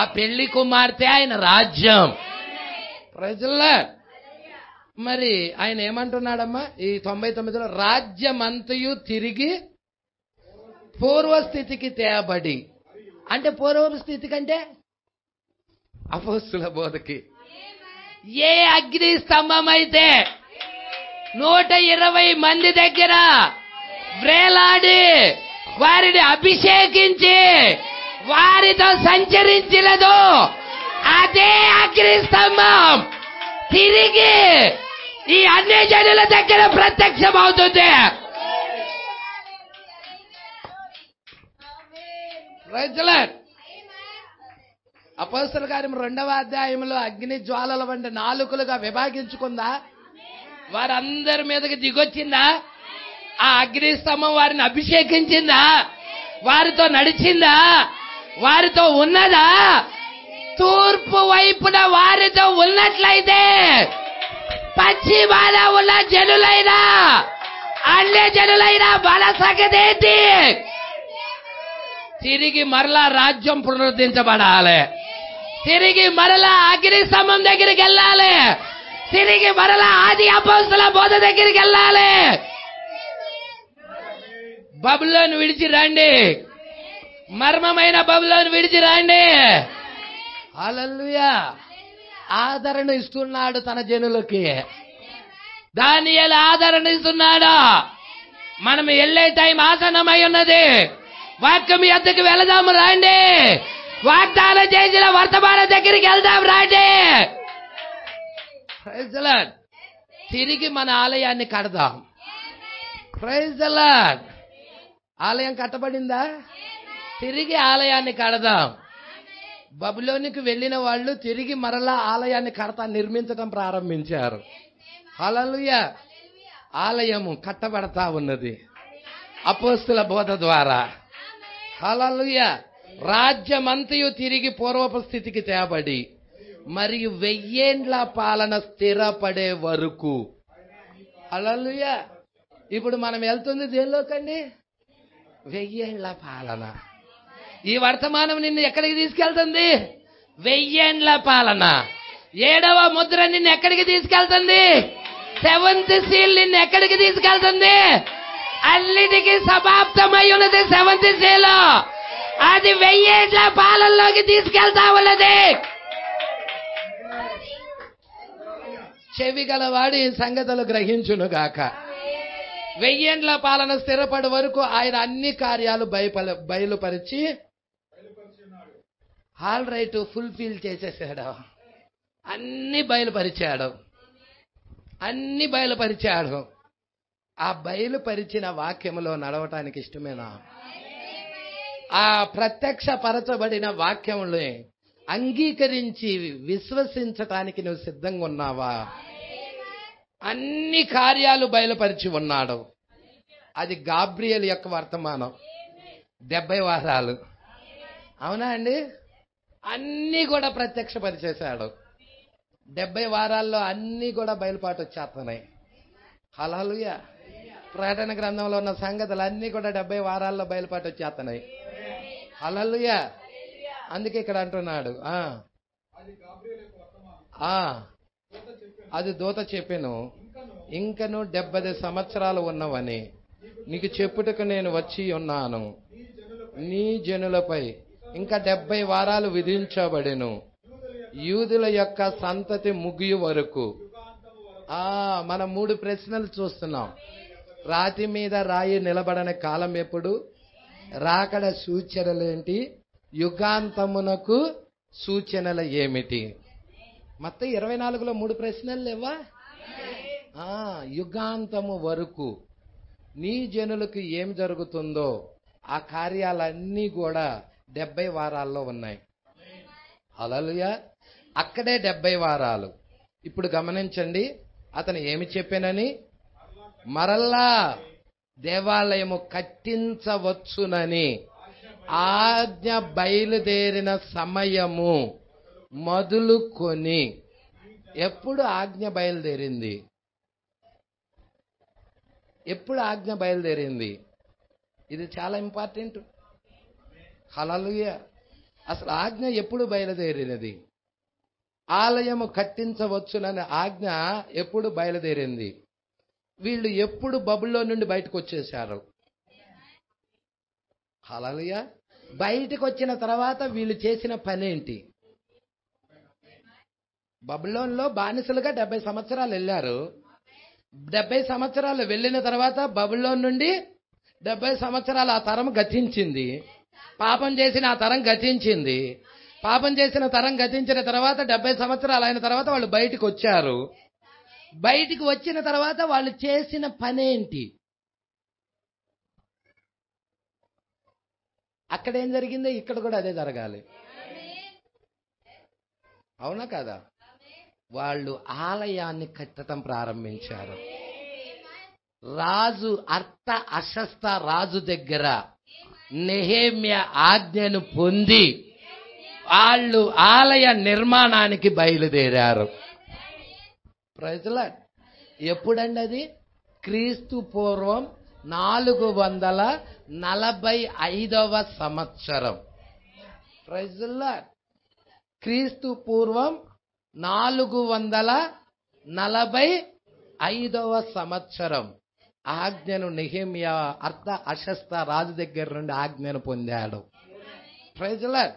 ఆ పెళ్లి కుమార్తె ఆయన రాజ్యం. Praise the lord. మరి ఆయన ఏమంటున్నాడమ్మా ఈ 99లో? రాజ్యమంతయు తిరిగి పూర్వస్థితికి తేబడి. అంటే పూర్వస్థితి కంటే అపోస్తుల బోధకి ఏ అగ్ని స్తంభం అయితే 120 మంది దగ్గర వ్రేలాడి వారిని అభిషేకించి వారితో సంచరించినదో అదే అగ్ని స్తంభం తిరిగి ఈ అన్ని జనుల దగ్గర ప్రత్యక్షమవుతుంది. Praise the lord. అపోస్తలుల కార్యం 2వ అధ్యాయంలో అగ్ని జ్వాలల వంటి నాలుకలుగా విభాగించుకుందా? వారందరి మీదకి దిగొచ్చిందా? ఆ అగ్ని స్తంభం వారిని అభిషేకించిందా? వారితో నడిచిందా? వారితో ఉన్నదా? తూర్పు వైపున వారితో ఉన్నట్లయితే పశ్చిమాన ఉన్న జనులైనా అన్య జనులైనా బల సగదేంటి? తిరిగి మరలా రాజ్యం పునరుద్ధరించబడాలి. తిరిగి మరలా అగ్ని స్తంభం దగ్గరికి వెళ్ళాలి. తిరిగి మరలా ఆది అపోస్తల బోధ దగ్గరికి వెళ్ళాలి. బబులోను విడిచి రండి. మర్మమైన బబులోను విడిచి రండి. హల్లెలూయా. ఆదరణ ఇస్తున్నాడు తన జనులకి. దానియేలు ఆదరణ ఇస్తున్నాడు. మనం వెళ్ళే టైం ఆసన్నమై ఉన్నది. వాక్యం యొద్దకు వెళదాము రండి. వాగ్దానం చేసిన వర్తమానం దగ్గరికి వెళ్దాం రండి. Praise the Lord. తిరిగి మన ఆలయాన్ని కడదాం. Praise the Lord. ఆలయం కట్టబడిందా? తిరిగి ఆలయాన్ని కడదాం. బబులోనికి వెళ్ళిన వాళ్ళు తిరిగి మరలా ఆలయాన్ని నిర్మించడం ప్రారంభించారు. హల్లెలూయా. ఆలయము కట్టబడతా ఉన్నది అపోస్తుల బోధ ద్వారా. హల్లెలూయా. రాజ్యమంతయు తిరిగి పూర్వపు స్థితికి తేబడి మరియు 1000 ఏండ్ల పాలన స్థిరపడే వరకు. హల్లెలూయా. ఇప్పుడు మనం వెళ్తుంది దేనిలోకండి? 1000 ఏండ్ల పాలన. ఈ వర్తమానం నిన్ను ఎక్కడికి తీసుకెళ్తుంది? 1000 ఏండ్ల పాలన. 7వ ముద్ర నిన్ను ఎక్కడికి తీసుకెళ్తుంది? 7th సీల్ నిన్ను ఎక్కడికి తీసుకెళ్తుంది? అన్నిటికీ సమాప్తమై ఉన్నది 7th సీల్. అది 1000 ఏండ్ల పాలనలోకి తీసుకెళ్తా ఉన్నది. చెవి గలవాడు ఈ సంగతులు గ్రహించును గాక. 1000 ఏండ్ల పాలన స్థిరపడే వరకు ఆయన అన్ని కార్యాలు బయలుపరిచి ఆల్ రైట్ ఫుల్ఫిల్ చేసేసాడు. అన్ని బయలుపరిచాడు. ఆ బయలుపరిచిన వాక్యములో నడవటానికి ఇష్టమేనా? ఆ ప్రత్యక్షపరచబడిన వాక్యములే అంగీకరించి విశ్వసించటానికి నువ్వు సిద్ధంగా ఉన్నావా? అన్ని కార్యాలు బయలుపరిచి ఉన్నాడు. అది గాబ్రియల్ యొక్క వర్తమానం. 70 వారాలు. అవునా అండి? అన్నీ కూడా ప్రత్యక్షపరిచేశాడు. 70 వారాల్లో అన్నీ కూడా బయలుపాటు వచ్చేస్తున్నాయి. హల్లెలూయా. ప్రకటన గ్రంథంలో ఉన్న సంగతులు అన్నీ కూడా 70 వారాల్లో బయలుపాటు వచ్చేస్తున్నాయి. హల్లెలూయా. అందుకే ఇక్కడ అంటున్నాడు, అది దూత చెప్పెను, ఇంకను 70 సంవత్సరాలు ఉన్నవని నీకు చెప్పుటకు నేను వచ్చి ఉన్నాను. నీ జనులపై ఇంకా 70 వారాలు విధించబడెను, యూదుల యొక్క సంతతి ముగియు వరకు. మనం 3 ప్రశ్నలు చూస్తున్నాం. రాతి మీద రాయి నిలబడని కాలం ఎప్పుడు? రాకడ సూచనలేంటి? యుగాంతమునకు సూచనలు ఏమిటి? మొత్తం 24లో 3 ప్రశ్నలు లేవా? యుగాంతము వరకు నీ జనులకు ఏం జరుగుతుందో ఆ కార్యాలన్నీ కూడా 70 వారాల్లో ఉన్నాయి. హల్లెలూయా. అక్కడే 70 వారాలు. ఇప్పుడు గమనించండి, అతను ఏమి చెప్పానని, మరల్లా దేవాలయము కట్టించవచ్చునని ఆజ్ఞ బయలుదేరిన సమయము మొదలుకొని. ఎప్పుడు ఆజ్ఞ బయలుదేరింది? ఎప్పుడు ఆజ్ఞ బయలుదేరింది? ఇది చాలా ఇంపార్టెంట్. హల్లెలూయా. అసలు ఆజ్ఞ ఎప్పుడు బయలుదేరినది? ఆలయము కట్టించవచ్చునని ఆజ్ఞ ఎప్పుడు బయలుదేరింది? వీళ్ళు ఎప్పుడు బబుల్లో నుండి బయటకు వచ్చేశారు? హల్లెలూయా. బయటకు వచ్చిన తర్వాత వీళ్ళు చేసిన పనేంటి? బబులోన్లో బానిసలుగా 70 సంవత్సరాలు వెళ్ళారు. 70 సంవత్సరాలు వెళ్ళిన తర్వాత బబులోన్ నుండి 70 సంవత్సరాలు ఆ తరం గతించింది. పాపం చేసిన ఆ తరం గతించింది. పాపం చేసిన తరం గతించిన తర్వాత 70 సంవత్సరాలు అయిన తర్వాత వాళ్ళు బయటికి వచ్చారు. బయటికి వచ్చిన తర్వాత వాళ్ళు చేసిన పనేంటి? అక్కడేం జరిగిందో ఇక్కడ కూడా అదే జరగాలి. అవునా కాదా? వాళ్ళు ఆలయాన్ని కట్టడం ప్రారంభించారు. రాజు అర్త అషస్త రాజు దగ్గర నెహెమ్యా ఆజ్ఞను పొంది వాళ్ళు ఆలయ నిర్మాణానికి బయలుదేరారు. Praise Lord. ఎప్పుడండి అది? క్రీస్తు పూర్వం 445వ సంవత్సరం. Praise Lord. క్రీస్తు పూర్వం 445వ సంవత్సరం ఆజ్ఞను నెహెమ్యా అర్త అషస్త రాజు దగ్గర నుండి ఆజ్ఞను పొందాడు. Praise Lord.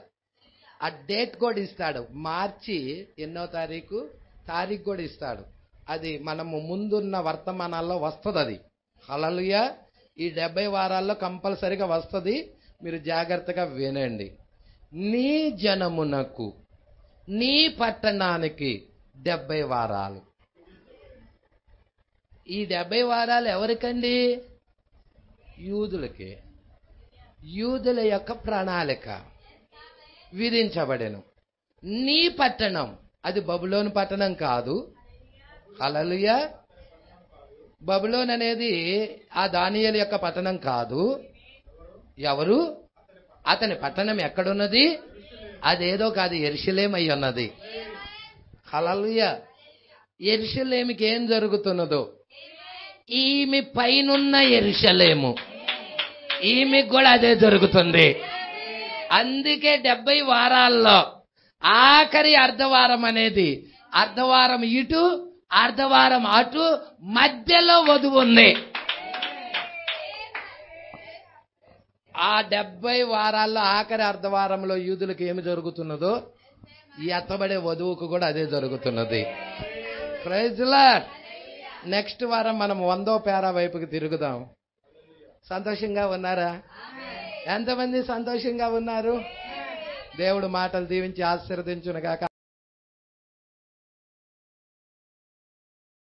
ఆ డేట్ కూడా ఇస్తాడు. మార్చి ఎన్నో తారీఖు కూడా ఇస్తాడు. అది మనము ముందున్న వర్తమానాల్లో వస్తుంది. అది హల్లెలూయా. ఈ 70 వారాల్లో కంపల్సరీగా వస్తుంది. మీరు జాగ్రత్తగా వినండి. నీ జనమునకు, నీ పట్టణానికి 70 వారాలు. ఈ 70 వారాలు ఎవరికండి? యూదులకి. యూదుల యొక్క ప్రణాళిక విధించబడెను. నీ పట్టణం అది బబులోను పట్టణం కాదు. హల్లెలూయా. బబులోన్ అనేది ఆ దానియేలు యొక్క పట్టణం కాదు. ఎవరు? అతని పట్టణం ఎక్కడున్నది? అదేదో కాదు, యెరూషలేము అయి ఉన్నది. హల్లెలూయా. యెరూషలేముకి ఏం జరుగుతున్నదో, ఈమె పైనున్న యెరూషలేము, ఈమెకు కూడా అదే జరుగుతుంది. అందుకే 70 వారాల్లో ఆఖరి అర్ధవారం అనేది, అర్ధవారం ఇటు అర్ధవారం అటు, మధ్యలో వధువు ఉంది. ఆ 70 వారాల్లో ఆఖరి అర్ధవారంలో యూదులకు ఏమి జరుగుతున్నదో ఈ ఎత్తబడే వధువుకు కూడా అదే జరుగుతున్నది. Praise lord. నెక్స్ట్ వారం మనం 100వ పేరా వైపుకి తిరుగుదాం. సంతోషంగా ఉన్నారా? ఎంతమంది సంతోషంగా ఉన్నారు? దేవుడు మాటలు దీవించి ఆశీర్వదించును గాక.